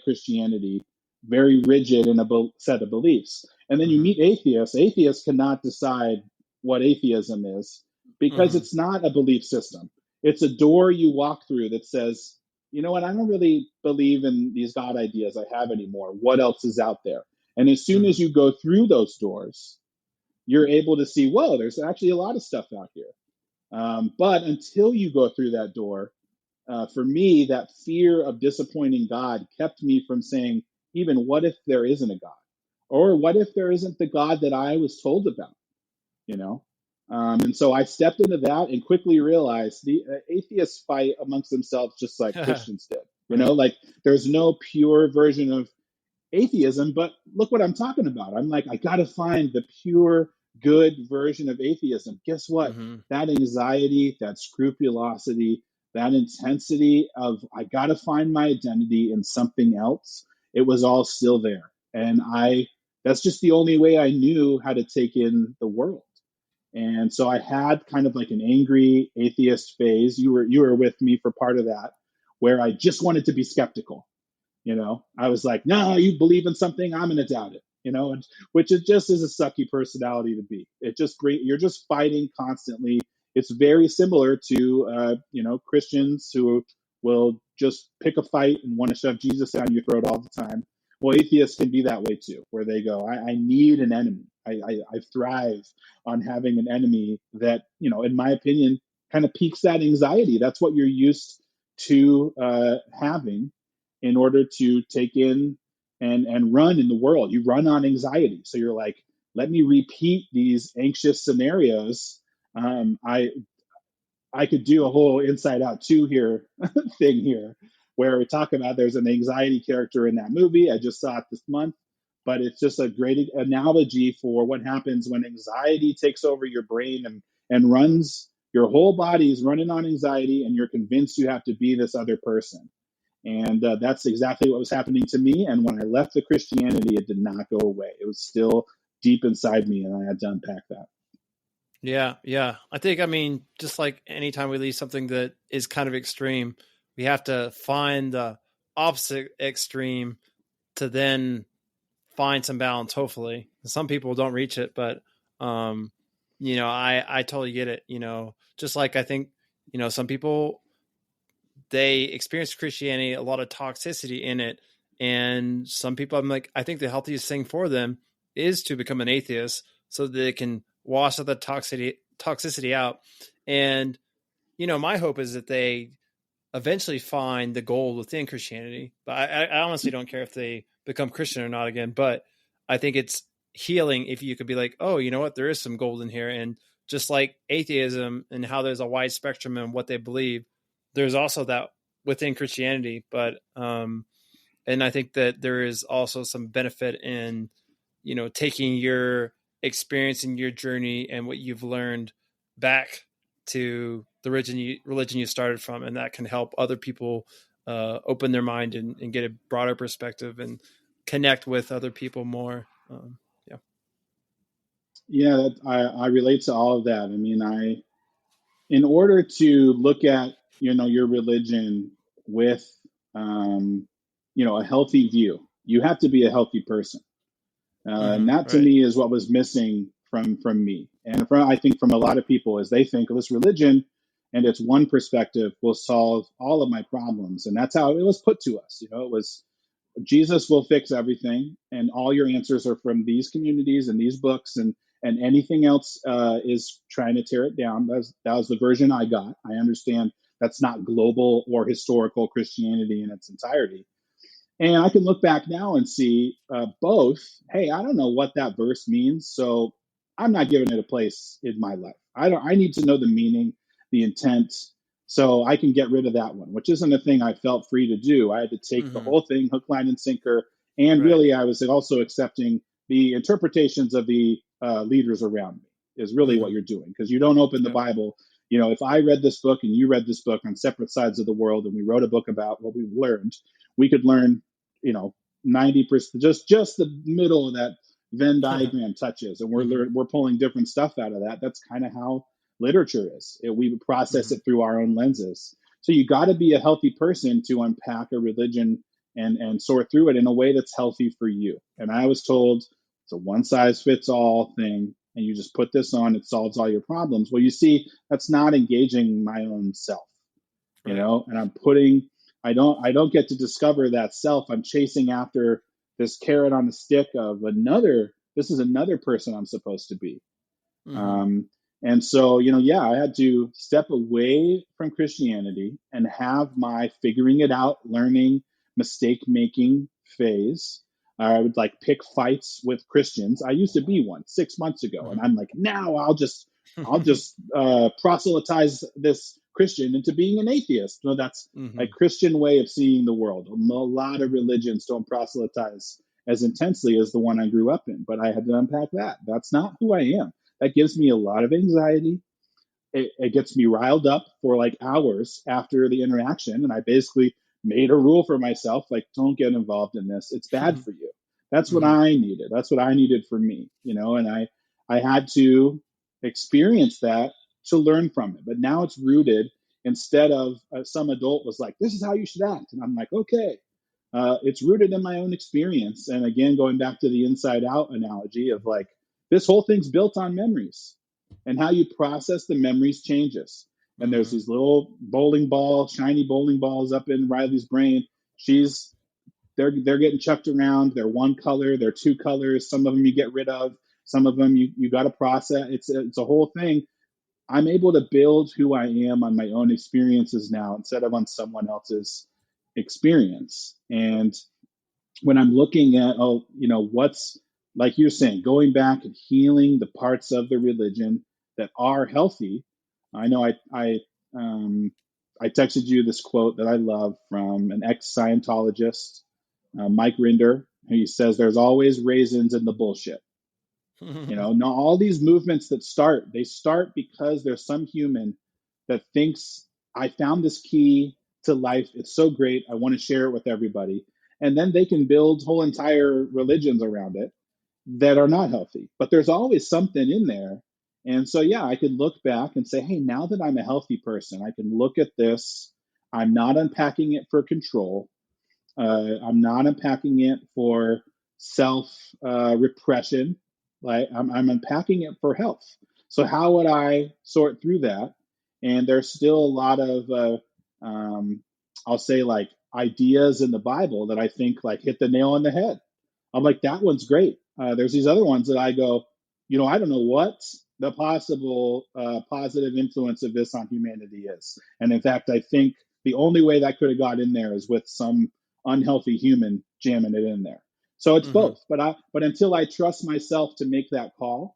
Christianity, very rigid in a set of beliefs. And then you Mm-hmm. meet atheists. Atheists cannot decide what atheism is because Mm-hmm. it's not a belief system. It's a door you walk through that says, you know what, I don't really believe in these God ideas I have anymore. What else is out there? And as soon as Hmm. you go through those doors, you're able to see, whoa, there's actually a lot of stuff out here. But until you go through that door, for me, that fear of disappointing God kept me from saying, even what if there isn't a God? Or what if there isn't the God that I was told about? You know? And so I stepped into that and quickly realized the atheists fight amongst themselves just like Christians did. You know, Right. like there's no pure version of atheism, but look what I'm talking about. I'm like, I got to find the pure, good version of atheism. Guess what? Hmm. That anxiety, that scrupulosity, that intensity of I got to find my identity in something else, it was all still there. And that's just the only way I knew how to take in the world. And so I had kind of like an angry atheist phase. You were with me for part of that, where I just wanted to be skeptical. I was like, no, you believe in something, I'm going to doubt it. Which it just is a sucky personality to be. You're just fighting constantly. It's very similar to Christians who will just pick a fight and want to shove Jesus down your throat all the time. Well, atheists can be that way too, where they go, I need an enemy. I thrive on having an enemy that, in my opinion, kind of piques that anxiety. That's what you're used to having in order to take in and run in the world. You run on anxiety. So you're like, let me repeat these anxious scenarios. I could do a whole Inside Out 2 here thing here where we talk about there's an anxiety character in that movie. I just saw it this month, but it's just a great analogy for what happens when anxiety takes over your brain and runs your whole body is running on anxiety, and you're convinced you have to be this other person. And that's exactly what was happening to me. And when I left the Christianity, it did not go away. It was still deep inside me, and I had to unpack that. Yeah, yeah. I think, I mean, just like anytime we leave something that is kind of extreme, we have to find the opposite extreme to then find some balance, hopefully. Some people don't reach it, but um, I totally get it. Just like I think, some people, they experience Christianity, a lot of toxicity in it. And some people, I'm like, I think the healthiest thing for them is to become an atheist so that they can wash the toxicity out. And, my hope is that they eventually find the gold within Christianity. But I honestly don't care if they become Christian or not again. But I think it's healing if you could be like, oh, you know what? There is some gold in here. And just like atheism and how there's a wide spectrum in what they believe, there's also that within Christianity. But and I think that there is also some benefit in, taking your experience and your journey and what you've learned back to the religion you started from, and that can help other people open their mind and get a broader perspective and connect with other people more. Yeah. Yeah, I relate to all of that. I mean, in order to look at, your religion with, a healthy view, you have to be a healthy person. And that to Right. me is what was missing from me, and I think from a lot of people, is they think this religion and its one perspective will solve all of my problems, and that's how it was put to us. It was Jesus will fix everything, and all your answers are from these communities and these books, and anything else is trying to tear it down. That was the version I got. I understand that's not global or historical Christianity in its entirety, and I can look back now and see both. Hey, I don't know what that verse means, so I'm not giving it a place in my life. I don't. I need to know the meaning, the intent, so I can get rid of that one, which isn't a thing I felt free to do. I had to take the Hmm. whole thing, hook, line, and sinker, and Right. really, I was also accepting the interpretations of the leaders around me. Is really what Hmm. you're doing, because you don't open the Yep. Bible. If I read this book and you read this book on separate sides of the world, and we wrote a book about what we've learned, we could learn, you know 90%, just the middle of that Venn diagram touches, and we're Hmm. we're pulling different stuff out of that. That's kind of how literature is. We process Hmm. it through our own lenses. So you got to be a healthy person to unpack a religion and sort through it in a way that's healthy for you. And I was told it's a one size fits all thing, and you just put this on, it solves all your problems. Well, you see, that's not engaging my own self. Right. And I'm putting I don't get to discover that self. I'm chasing after this carrot on the stick of another. This is another person I'm supposed to be. Mm-hmm. Um, and so, yeah, I had to step away from Christianity and have my figuring it out, learning, mistake making phase. I would like pick fights with Christians. I used to be one 6 months ago, and Mm-hmm. I'm like, now I'll just proselytize this Christian into being an atheist. So that's a Mm-hmm. Christian way of seeing the world. A lot of religions don't proselytize as intensely as the one I grew up in, but I had to unpack that. That's not who I am. That gives me a lot of anxiety. It gets me riled up for like hours after the interaction. And I basically made a rule for myself, like, don't get involved in this. It's bad for you. That's what Mm-hmm. I needed. That's what I needed for me, and I had to experience that to learn from it. But now it's rooted instead of some adult was like, this is how you should act. And I'm like, okay, it's rooted in my own experience. And again, going back to the inside out analogy of like, this whole thing's built on memories, and how you process the memories changes. And there's Mm-hmm. these little shiny bowling balls up in Riley's brain. She's they're getting chucked around. They're one color, they're two colors. Some of them you get rid of. Some of them you got to process. It's a whole thing. I'm able to build who I am on my own experiences now instead of on someone else's experience. And when I'm looking at, what's like you're saying, going back and healing the parts of the religion that are healthy. I know I texted you this quote that I love from an ex-Scientologist, Mike Rinder. He says, "There's always raisins in the bullshit." Now all these movements they start because there's some human that thinks, I found this key to life. It's so great. I want to share it with everybody. And then they can build whole entire religions around it that are not healthy. But there's always something in there. And so, yeah, I could look back and say, hey, now that I'm a healthy person, I can look at this. I'm not unpacking it for control. I'm not unpacking it for self repression. Like I'm unpacking it for health. So how would I sort through that? And there's still a lot of, I'll say, like ideas in the Bible that I think like hit the nail on the head. I'm like, that one's great. There's these other ones that I go, I don't know what the possible positive influence of this on humanity is. And in fact, I think the only way that could have got in there is with some unhealthy human jamming it in there. So it's Mm-hmm. both. But until I trust myself to make that call,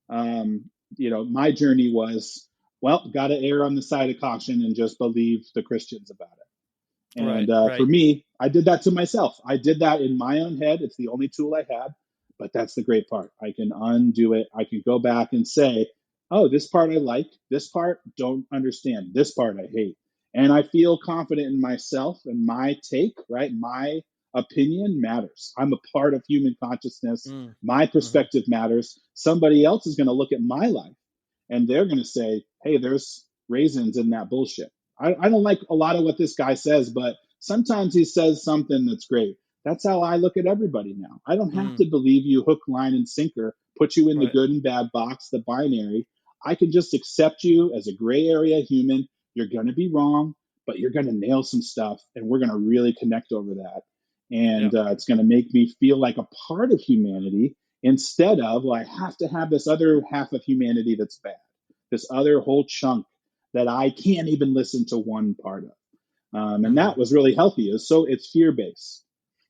my journey was, well, got to err on the side of caution and just believe the Christians about it. And Right. for Right. me, I did that to myself. I did that in my own head. It's the only tool I had. But that's the great part. I can undo it. I can go back and say, oh, this part I like. This part don't understand. This part I hate. And I feel confident in myself and my take, right? My opinion matters. I'm a part of human consciousness. My Mm-hmm. perspective matters. Somebody else is going to look at my life and they're going to say, hey, there's raisins in that bullshit. I don't like a lot of what this guy says, but sometimes he says something that's great. That's how I look at everybody now. I don't have Mm. to believe you hook, line, and sinker, put you in the Right. good and bad box, the binary. I can just accept you as a gray area human. You're going to be wrong, but you're going to nail some stuff, and we're going to really connect over that. Yeah. And it's going to make me feel like a part of humanity instead of, well, I have to have this other half of humanity that's bad, this other whole chunk that I can't even listen to one part of. And Mm-hmm. that was really healthy. It's fear based.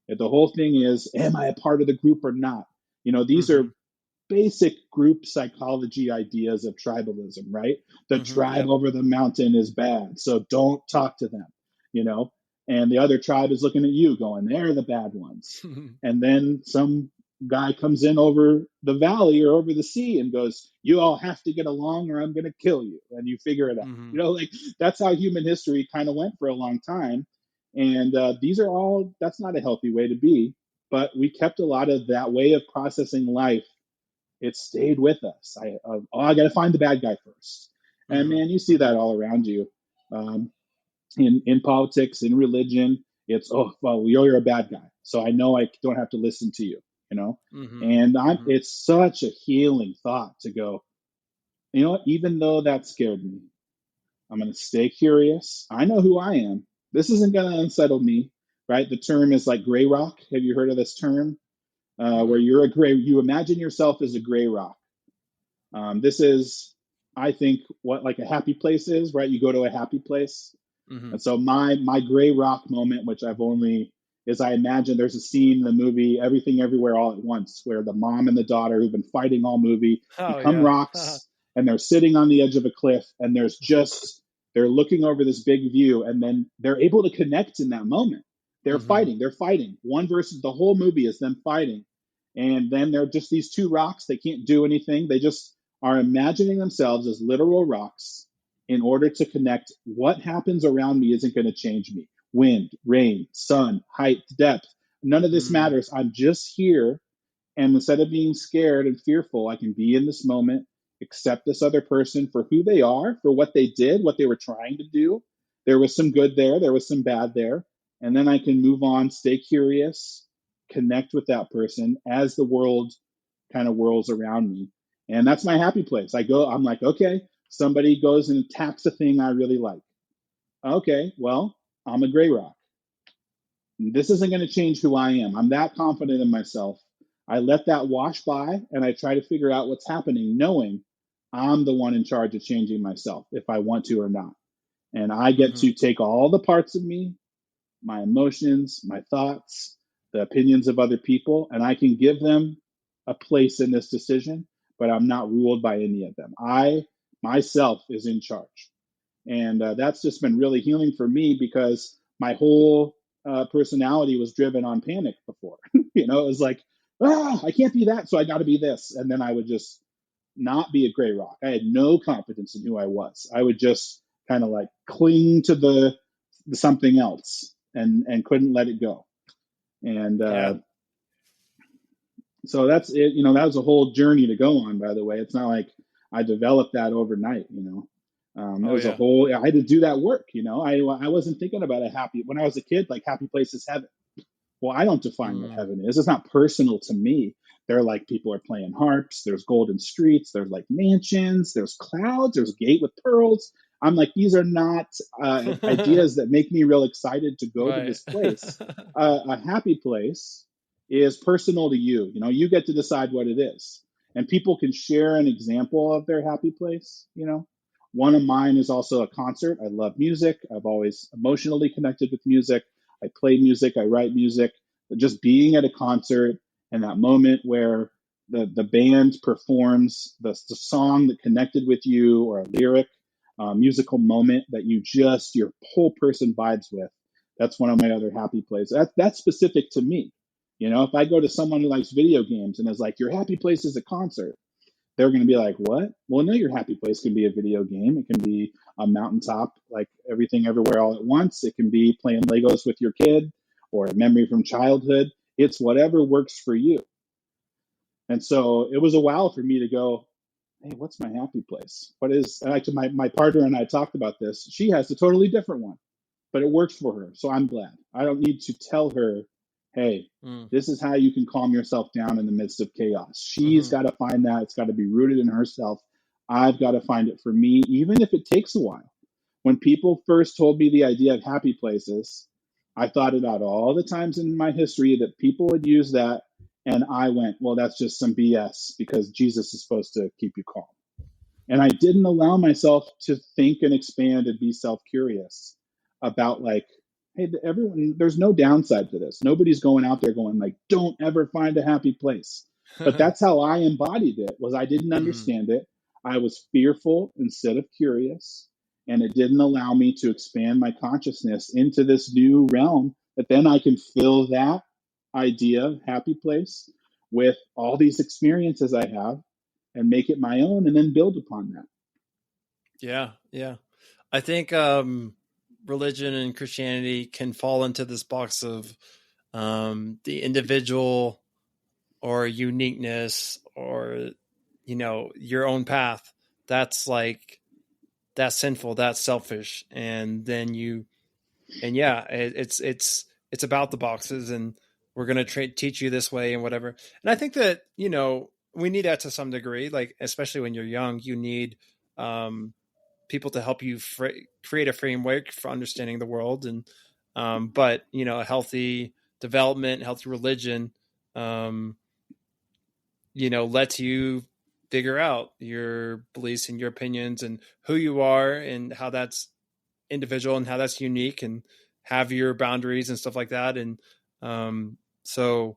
The whole thing is, am I a part of the group or not? These Mm-hmm. are basic group psychology ideas of tribalism, right? The Mm-hmm. tribe Yep. over the mountain is bad, so don't talk to them, you know? And the other tribe is looking at you going, they're the bad ones. And then some guy comes in over the valley or over the sea and goes, you all have to get along or I'm going to kill you. And you figure it out. Mm-hmm. Like that's how human history kind of went for a long time. And that's not a healthy way to be. But we kept a lot of that way of processing life. It stayed with us. I got to find the bad guy first. And Mm-hmm. man, you see that all around you, um, in politics, in religion. It's, oh well, you're a bad guy, so I know I don't have to listen to you. You know, Mm-hmm. and Mm-hmm. it's such a healing thought to go. Even though that scared me, I'm going to stay curious. I know who I am. This isn't going to unsettle me, right? The term is like gray rock. Have you heard of this term? Where Mm-mm. you imagine yourself as a gray rock. This is, I think, what like a happy place is, right? You go to a happy place. Mm-hmm. And so my gray rock moment, which I've only is I imagine there's a scene in the movie Everything Everywhere All at Once where the mom and the daughter who've been fighting all movie Oh become yeah. rocks and they're sitting on the edge of a cliff and there's just they're looking over this big view and then they're able to connect in that moment. Mm-hmm. They're fighting. One versus the whole movie is them fighting. And then they're just these two rocks. They can't do anything. They just are imagining themselves as literal rocks in order to connect. What happens around me isn't going to change me. Wind, rain, sun, height, depth. None of this Mm-hmm. matters. I'm just here. And instead of being scared and fearful, I can be in this moment, accept this other person for who they are, for what they did, what they were trying to do. There was some good there, there was some bad there. And then I can move on, stay curious, connect with that person as the world kind of whirls around me. And that's my happy place. I'm like, okay, somebody goes and attacks a thing I really like. Okay, well, I'm a gray rock. This isn't going to change who I am. I'm that confident in myself. I let that wash by and I try to figure out what's happening, knowing I'm the one in charge of changing myself if I want to or not. And I get Mm-hmm. to take all the parts of me, my emotions, my thoughts, the opinions of other people, and I can give them a place in this decision, but I'm not ruled by any of them. I myself is in charge. And that's just been really healing for me because my whole personality was driven on panic before. It was like, I can't be that, so I got to be this. And then I would just not be a gray rock. I had no confidence in who I was. I would just kind of like cling to the something else and couldn't let it go. And Yeah. so that's it. That was a whole journey to go on. By the way, it's not like I developed that overnight. It Oh was a yeah. whole. I had to do that work. I wasn't thinking about a happy when I was a kid. Like happy place is heaven. Well, I don't define what Mm. heaven is. It's not personal to me. They're like people are playing harps. There's golden streets. There's like mansions. There's clouds. There's a gate with pearls. I'm like, these are not ideas that make me real excited to go to Right. this place. A happy place is personal to you. You get to decide what it is. And people can share an example of their happy place. One of mine is also a concert. I love music. I've always emotionally connected with music. I play music, I write music. But just being at a concert and that moment where the band performs the song that connected with you or a lyric, musical moment that your whole person vibes with. That's one of my other happy places. That's specific to me. If I go to someone who likes video games and is like, your happy place is a concert, they're going to be like, what? Well, no, your happy place can be a video game. It can be a mountaintop, like Everything Everywhere All at Once. It can be playing Legos with your kid or a memory from childhood. It's whatever works for you. And so it was a while for me to go, hey, what's my happy place? What is, actually, my partner and I talked about this. She has a totally different one, but it works for her. So I'm glad. I don't need to tell her, hey, Mm. this is how you can calm yourself down in the midst of chaos. She's Mm-hmm. got to find that. It's got to be rooted in herself. I've got to find it for me, even if it takes a while. When people first told me the idea of happy places, I thought about all the times in my history that people would use that. And I went, well, that's just some BS because Jesus is supposed to keep you calm. And I didn't allow myself to think and expand and be self curious about like, hey, everyone, there's no downside to this. Nobody's going out there going like, don't ever find a happy place. But that's how I embodied it. Was I didn't Mm-hmm. understand it. I was fearful instead of curious, and it didn't allow me to expand my consciousness into this new realm. That then I can fill that idea, happy place, with all these experiences I have and make it my own and then build upon that. Yeah. Yeah. I think religion and Christianity can fall into this box of the individual or uniqueness or your own path. That's like that's sinful, that's selfish, and then yeah, it's about the boxes, and we're gonna teach you this way and whatever. And I think that we need that to some degree, like especially when you're young, you need um, people to help you create a framework for understanding the world. And but a healthy development, healthy religion, lets you figure out your beliefs and your opinions and who you are and how that's individual and how that's unique, and have your boundaries and stuff like that. And so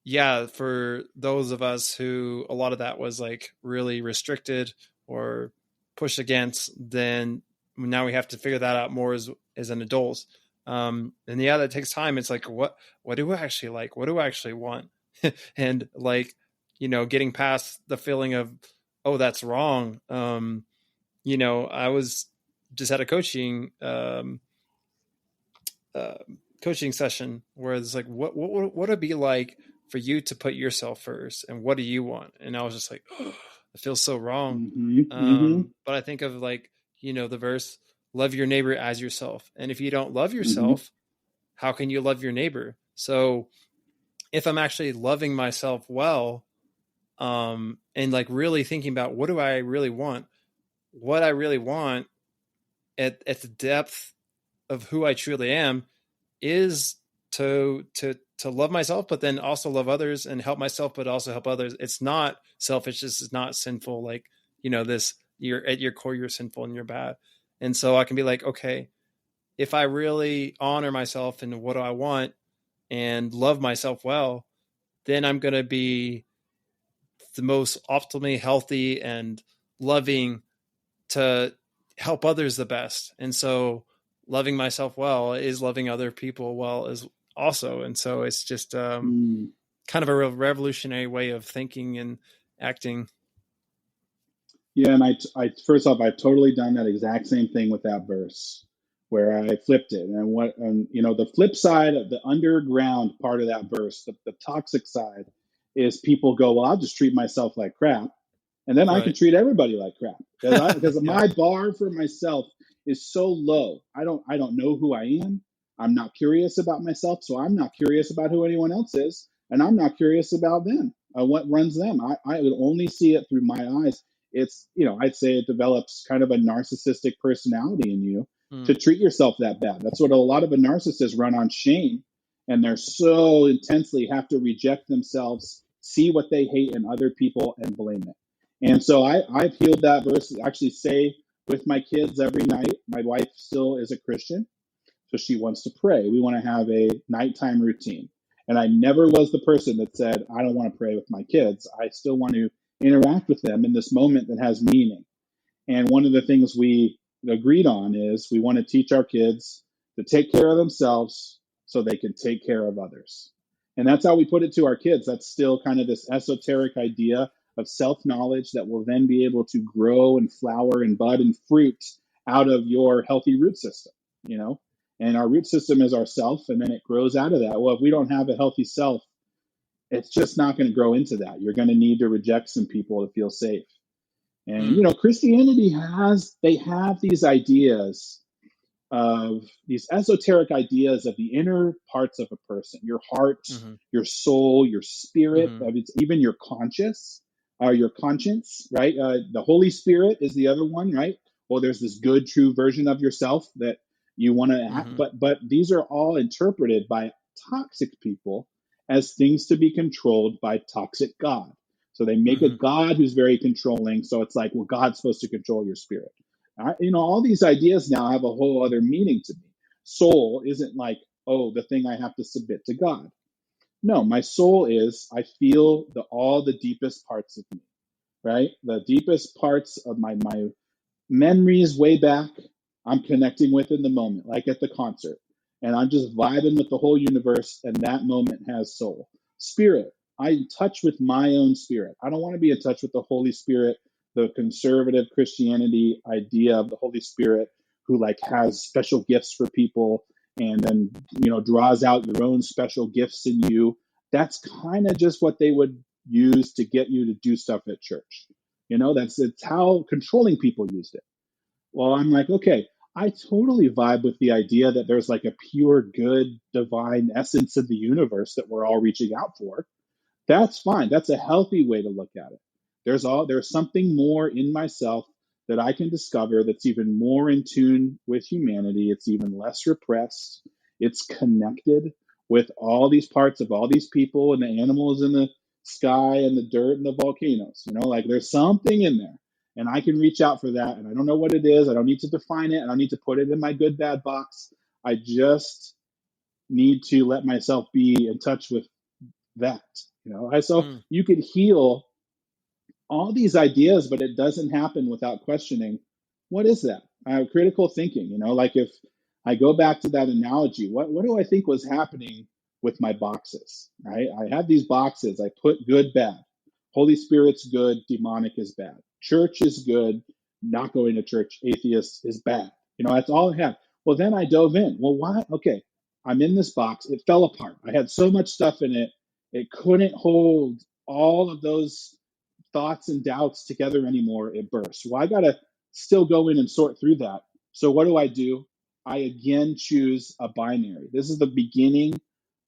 yeah, for those of us who a lot of that was like really restricted or pushed against, then now we have to figure that out more as an adult. And yeah, that takes time. It's like, what do I actually like? What do I actually want? And like, getting past the feeling of, oh, that's wrong. I was just at a coaching session where it's like, what would it be like for you to put yourself first, and what do you want? And I was just like, oh, it feels so wrong. But I think of like, the verse, love your neighbor as yourself. And if you don't love yourself, how can you love your neighbor? So if I'm actually loving myself well, and like really thinking about what do I really want, what I really want at the depth of who I truly am is to love myself, but then also love others and help myself, but also help others. It's not selfish. This is not sinful. Like, you're at your core, you're sinful and you're bad. And so I can be like, okay, if I really honor myself and what do I want and love myself well, then I'm going to be the most optimally healthy and loving to help others the best. And so loving myself well is loving other people well as also. And so it's just kind of a real revolutionary way of thinking and acting. Yeah, and I first off, I've totally done that exact same thing with that verse, where I flipped it. And the flip side of the underground part of that verse, the toxic side, is people go, well, I'll just treat myself like crap, and then I can Right. treat everybody like crap because Yeah. my bar for myself is so low. I don't know who I am. I'm not curious about myself, so I'm not curious about who anyone else is, and I'm not curious about them. What runs them? I would only see it through my eyes. It's, I'd say it develops kind of a narcissistic personality in you to treat yourself that bad. That's what a lot of a narcissist run on, shame, and they're so intensely have to reject themselves, see what they hate in other people, and blame it. And so I've healed that verse. Actually, say with my kids every night. My wife still is a Christian, so she wants to pray. We want to have a nighttime routine. And I never was the person that said, I don't want to pray with my kids. I still want to interact with them in this moment that has meaning. And one of the things we agreed on is we want to teach our kids to take care of themselves so they can take care of others. And that's how we put it to our kids. That's still kind of this esoteric idea of self-knowledge that will then be able to grow and flower and bud and fruit out of your healthy root system, And our root system is ourself, and then it grows out of that. Well, if we don't have a healthy self, it's just not going to grow into that. You're going to need to reject some people to feel safe. And Christianity they have these ideas of these esoteric ideas of the inner parts of a person, your heart, your soul, your spirit, even your conscience, your conscience, right? The Holy Spirit is the other one, right? Well, there's this good, true version of yourself that you want to act, but these are all interpreted by toxic people as things to be controlled by toxic God. So they make a God who's very controlling. So it's like, well, God's supposed to control your spirit. All these ideas now have a whole other meaning to me. Soul isn't like, oh, the thing I have to submit to God. No, my soul is, I feel all the deepest parts of me, right? The deepest parts of my memories way back, I'm connecting with in the moment, like at the concert. And I'm just vibing with the whole universe, and that moment has soul. Spirit, I'm in touch with my own spirit. I don't want to be in touch with the Holy Spirit, the conservative Christianity idea of the Holy Spirit who like has special gifts for people and then, draws out your own special gifts in you. That's kind of just what they would use to get you to do stuff at church. It's how controlling people used it. Well, I'm like, okay, I totally vibe with the idea that there's like a pure, good, divine essence of the universe that we're all reaching out for. That's fine. That's a healthy way to look at it. There's something more in myself that I can discover that's even more in tune with humanity. It's even less repressed. It's connected with all these parts of all these people and the animals in the sky and the dirt and the volcanoes. Like there's something in there. And I can reach out for that. And I don't know what it is. I don't need to define it. I don't need to put it in my good, bad box. I just need to let myself be in touch with that. So you could heal all these ideas, but it doesn't happen without questioning, what is that? Critical thinking, like if I go back to that analogy, what do I think was happening with my boxes, right? I have these boxes, I put good, bad. Holy Spirit's good, demonic is bad. Church is good, not going to church, atheist is bad. That's all I have. Well, then I dove in. Well, why? Okay, I'm in this box. It fell apart. I had so much stuff in it. It couldn't hold all of those thoughts and doubts together anymore. It bursts. Well, I got to still go in and sort through that. So what do? I again choose a binary. This is the beginning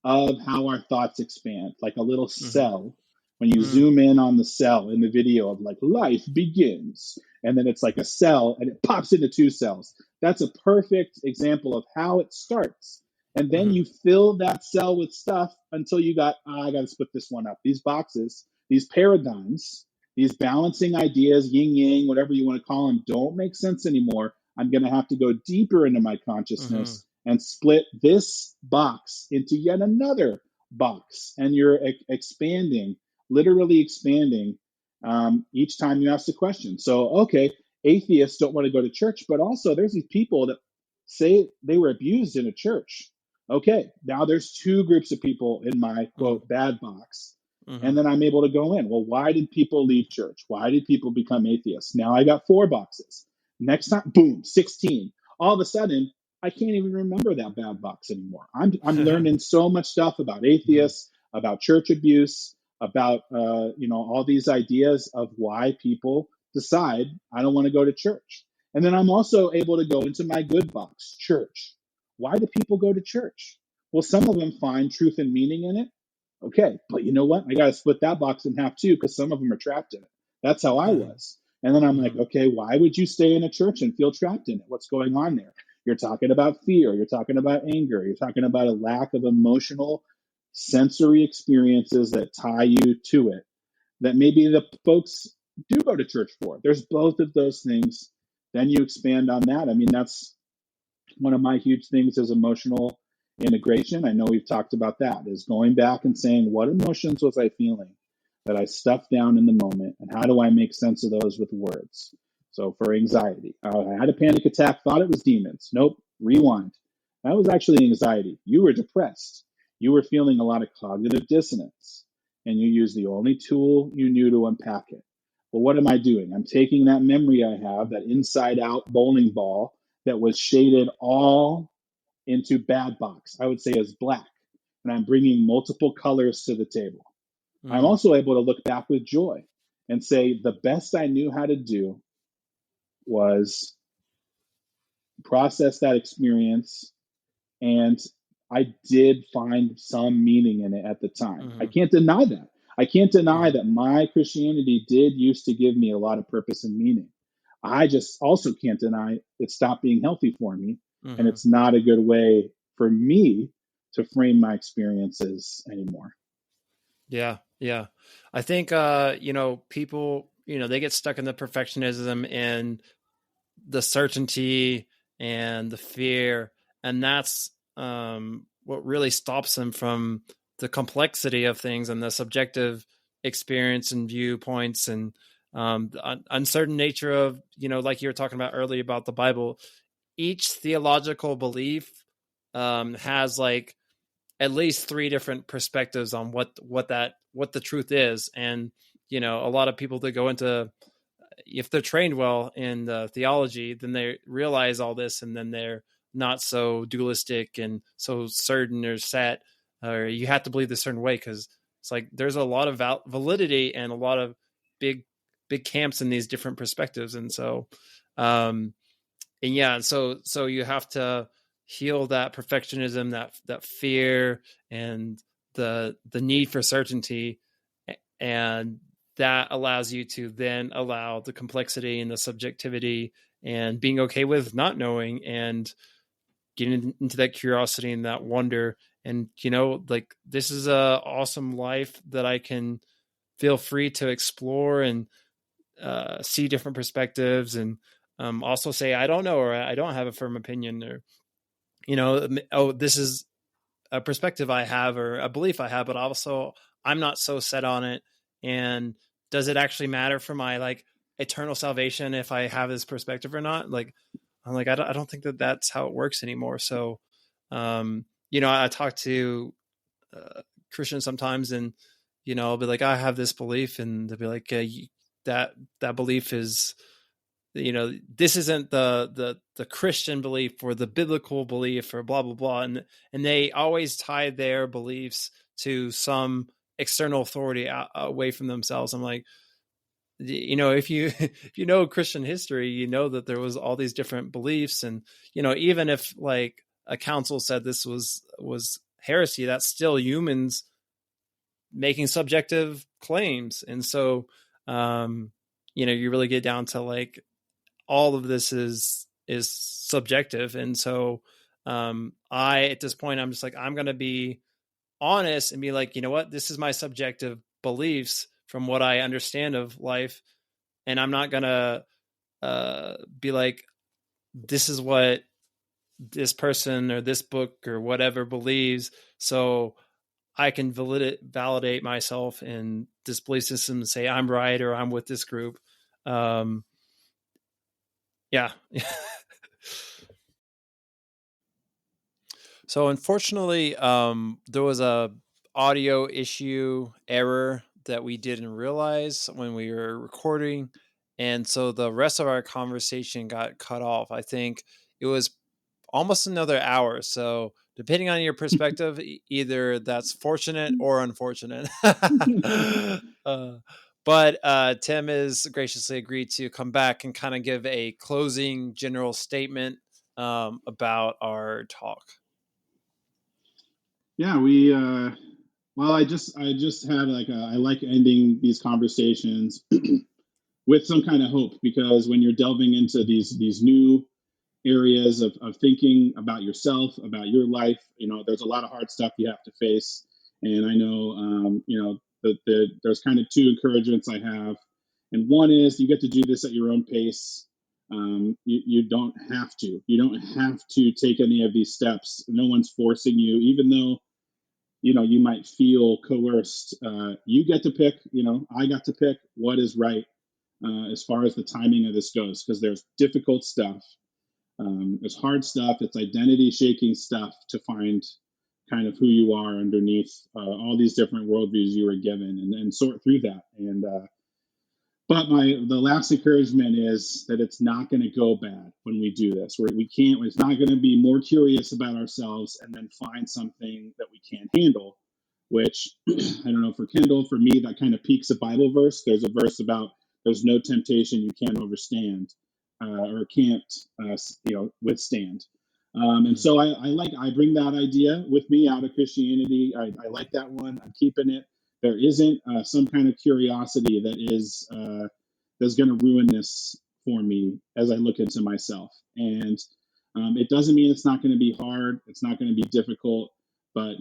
of how our thoughts expand, like a little cell. When you zoom in on the cell in the video of like life begins, and then it's like a cell and it pops into two cells. That's a perfect example of how it starts. And then you fill that cell with stuff until you got, I got to split this one up. These boxes, these paradigms, these balancing ideas, yin yang, whatever you want to call them, don't make sense anymore. I'm going to have to go deeper into my consciousness and split this box into yet another box. And you're expanding, literally expanding each time you ask the question. So, okay, atheists don't want to go to church, but also there's these people that say they were abused in a church. Okay, now there's two groups of people in my quote bad box. And then I'm able to go in. Well, why did people leave church? Why did people become atheists? Now I got 4 boxes. Next time, boom, 16. All of a sudden, I can't even remember that bad box anymore. I'm learning so much stuff about atheists, about church abuse, about all these ideas of why people decide I don't want to go to church. And then I'm also able to go into my good box, church. Why do people go to church? Well, some of them find truth and meaning in it. Okay, but you know what? I got to split that box in half too, because some of them are trapped in it. That's how I was. And then I'm like, okay, why would you stay in a church and feel trapped in it? What's going on there? You're talking about fear. You're talking about anger. You're talking about a lack of emotional, sensory experiences that tie you to it, that maybe the folks do go to church for. There's both of those things. Then you expand on that. I mean, that's one of my huge things is emotional integration. I know we've talked about that, is going back and saying, what emotions was I feeling that I stuffed down in the moment? And how do I make sense of those with words? So for anxiety, I had a panic attack, thought it was demons. Nope, rewind. That was actually anxiety. You were depressed. You were feeling a lot of cognitive dissonance, and you used the only tool you knew to unpack it. Well, what am I doing? I'm taking that memory I have, that inside out bowling ball that was shaded all into bad box, I would say as black, and I'm bringing multiple colors to the table. I'm also able to look back with joy and say the best I knew how to do was process that experience, and I did find some meaning in it at the time. I can't deny that. I can't deny that my Christianity did used to give me a lot of purpose and meaning. I just also can't deny it stopped being healthy for me, and it's not a good way for me to frame my experiences anymore. Yeah. I think, people, they get stuck in the perfectionism and the certainty and the fear. And that's what really stops them from the complexity of things and the subjective experience and viewpoints and the uncertain nature of, like you were talking about earlier about the Bible. Each theological belief has like at least 3 different perspectives on what the truth is. And, a lot of people that go into, if they're trained well in the theology, then they realize all this, and then they're not so dualistic and so certain or set, or you have to believe this certain way. Cause it's like, there's a lot of validity and a lot of big camps in these different perspectives. And so, so you have to heal that perfectionism, that fear, and the need for certainty. And that allows you to then allow the complexity and the subjectivity and being okay with not knowing and getting into that curiosity and that wonder. And, like, this is a awesome life that I can feel free to explore and see different perspectives, and also say, I don't know, or I don't have a firm opinion, or, oh, this is a perspective I have or a belief I have, but also I'm not so set on it. And does it actually matter for my like eternal salvation if I have this perspective or not? Like, I'm like, I don't think that that's how it works anymore. So, I talk to Christians sometimes, and, I'll be like, I have this belief, and they'll be like, that belief is, this isn't the Christian belief or the biblical belief or blah blah blah, and they always tie their beliefs to some external authority away from themselves. I'm like, if you if you know Christian history, you know that there was all these different beliefs, and even if like a council said this was heresy, that's still humans making subjective claims. And so you really get down to like all of this is subjective. And so I at this point I'm just like, I'm going to be honest and be like, you know what, this is my subjective beliefs from what I understand of life, and I'm not going to be like, this is what this person or this book or whatever believes, so I can validate myself in this belief system and say I'm right or I'm with this group. Yeah. So unfortunately, there was a audio issue error that we didn't realize when we were recording, and so the rest of our conversation got cut off. I think it was almost another hour. So depending on your perspective, either that's fortunate or unfortunate. uh, but Tim has graciously agreed to come back and kind of give a closing general statement about our talk. Yeah, we well, I just had like I like ending these conversations with some kind of hope, because when you're delving into these new areas of thinking about yourself, about your life, there's a lot of hard stuff you have to face. And I know, there's kind of two encouragements I have. And one is you get to do this at your own pace. You don't have to. You don't have to take any of these steps. No one's forcing you, even though you might feel coerced. You get to pick. I got to pick what is right, as far as the timing of this goes, because there's difficult stuff. It's hard stuff. It's identity shaking stuff to find kind of who you are underneath all these different worldviews you were given, and sort through that. And but the last encouragement is that it's not going to go bad when we do this. We can't. It's not going to be more curious about ourselves and then find something that we can't handle. Which I don't know, for Kendall, for me, that kind of peaks a Bible verse. There's a verse about there's no temptation you can't overstand, or can't withstand. And so I bring that idea with me out of Christianity. I like that one. I'm keeping it. There isn't some kind of curiosity that's going to ruin this for me as I look into myself. And it doesn't mean it's not going to be hard. It's not going to be difficult. But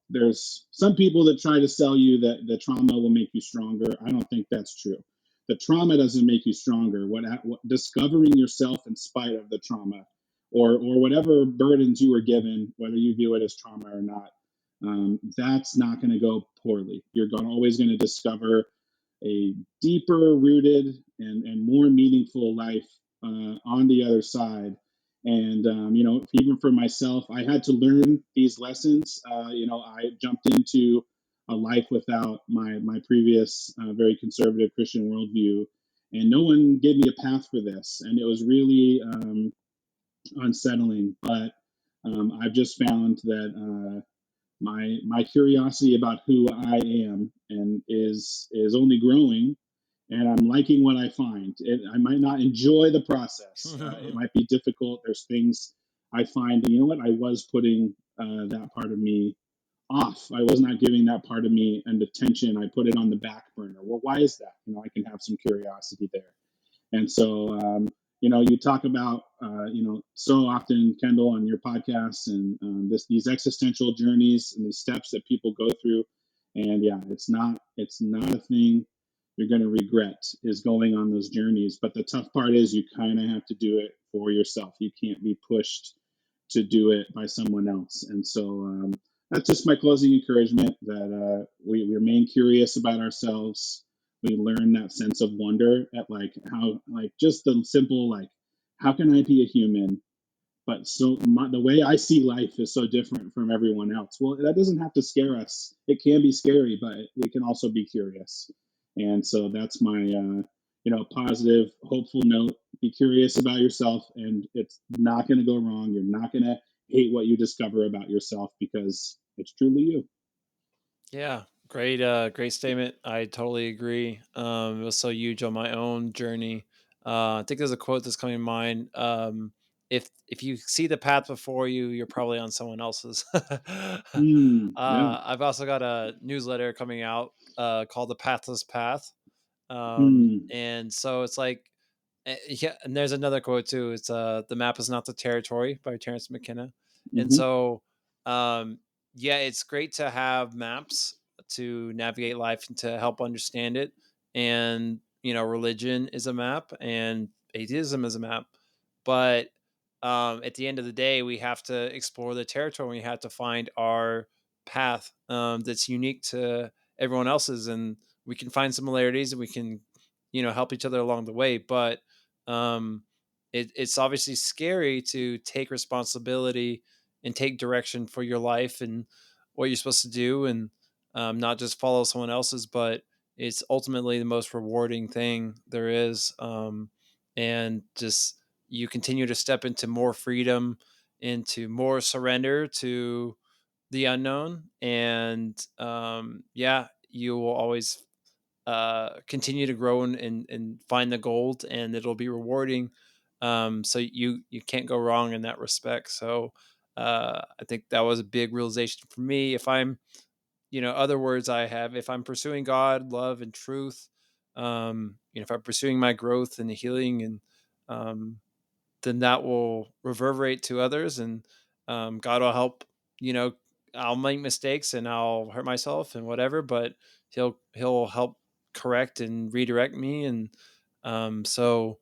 there's some people that try to sell you that the trauma will make you stronger. I don't think that's true. The trauma doesn't make you stronger. What discovering yourself in spite of the trauma, or whatever burdens you were given, whether you view it as trauma or not, that's not going to go poorly. You're always going to discover a deeper rooted and more meaningful life on the other side. And even for myself, I had to learn these lessons. I jumped into a life without my previous very conservative Christian worldview, and no one gave me a path for this, and it was really unsettling. But I've just found that my curiosity about who I am and is only growing, and I'm liking what I find. I might not enjoy the process. It might be difficult. There's things I find, and you know what? I was putting that part of me off. I was not giving that part of me and attention. I put it on the back burner. Well, why is that? I can have some curiosity there. And so, you talk about, so often, Kendall, on your podcasts, and these existential journeys and these steps that people go through. And yeah, it's not a thing you're going to regret, is going on those journeys. But the tough part is you kind of have to do it for yourself. You can't be pushed to do it by someone else. And so, that's just my closing encouragement, that we remain curious about ourselves. We learn that sense of wonder at, like, how, like, just the simple, like, how can I be a human? But the way I see life is so different from everyone else. Well, that doesn't have to scare us. It can be scary, but we can also be curious. And so that's my, positive, hopeful note. Be curious about yourself, and it's not going to go wrong. You're not going to hate what you discover about yourself, because it's truly you. Yeah, great statement. I totally agree. It was so huge on my own journey. I think there's a quote that's coming to mind. If you see the path before you, you're probably on someone else's. Yeah. I've also got a newsletter coming out called The Pathless Path. Mm, And so it's like, yeah, and there's another quote too. It's "The map is not the territory" by Terence McKenna. And hmm so, um, yeah, it's great to have maps to navigate life and to help understand it. And religion is a map, and atheism is a map. But at the end of the day, we have to explore the territory. We have to find our path that's unique to everyone else's, and we can find similarities, and we can help each other along the way. But um, it's obviously scary to take responsibility and take direction for your life and what you're supposed to do, and not just follow someone else's. But it's ultimately the most rewarding thing there is. And just you continue to step into more freedom, into more surrender to the unknown, and yeah, you will always continue to grow and find the gold, and it'll be rewarding. So you can't go wrong in that respect. So I think that was a big realization for me. If I'm, other words I have, if I'm pursuing God, love, and truth, if I'm pursuing my growth and healing, and um, then that will reverberate to others, and God will help. You know, I'll make mistakes and I'll hurt myself and whatever, but he'll help correct and redirect me, and so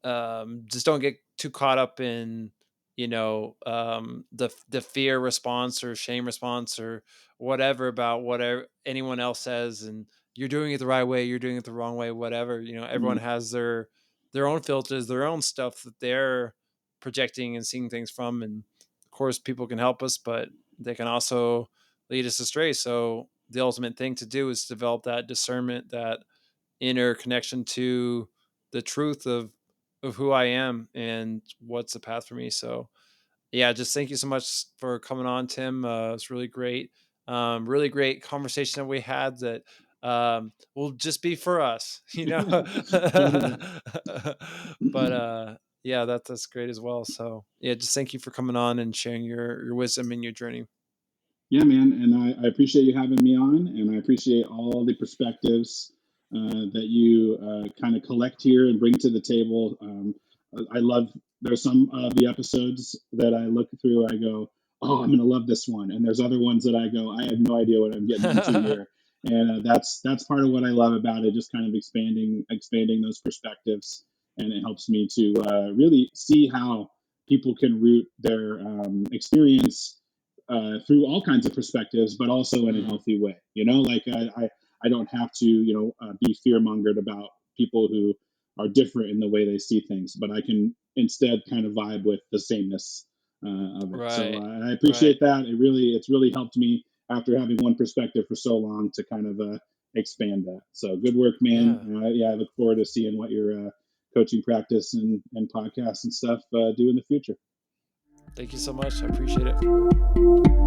just don't get too caught up in the fear response or shame response or whatever about whatever anyone else says, and you're doing it the right way, you're doing it the wrong way, whatever. Everyone mm, has their own filters, their own stuff that they're projecting and seeing things from, and of course people can help us, but they can also lead us astray. So the ultimate thing to do is develop that discernment, that inner connection to the truth of who I am and what's the path for me. So yeah, just thank you so much for coming on, Tim. It's really great. Really great conversation that we had that will just be for us, totally. but yeah, that's great as well. So yeah, just thank you for coming on and sharing your wisdom and your journey. Yeah, man, and I appreciate you having me on, and I appreciate all the perspectives that you kind of collect here and bring to the table. I love. There's some of the episodes that I look through. I go, "Oh, I'm going to love this one," and there's other ones that I go, "I have no idea what I'm getting into here." And that's part of what I love about it, just kind of expanding those perspectives, and it helps me to really see how people can root their experience through all kinds of perspectives, but also in a Mm, healthy way. Like I don't have to, be fear mongered about people who are different in the way they see things, but I can instead kind of vibe with the sameness of it. So right, I right. appreciate that. It's really helped me after having one perspective for so long to kind of expand that. So good work, man. Yeah. Yeah, I look forward to seeing what your coaching practice and podcasts and stuff do in the future. Thank you so much. I appreciate it.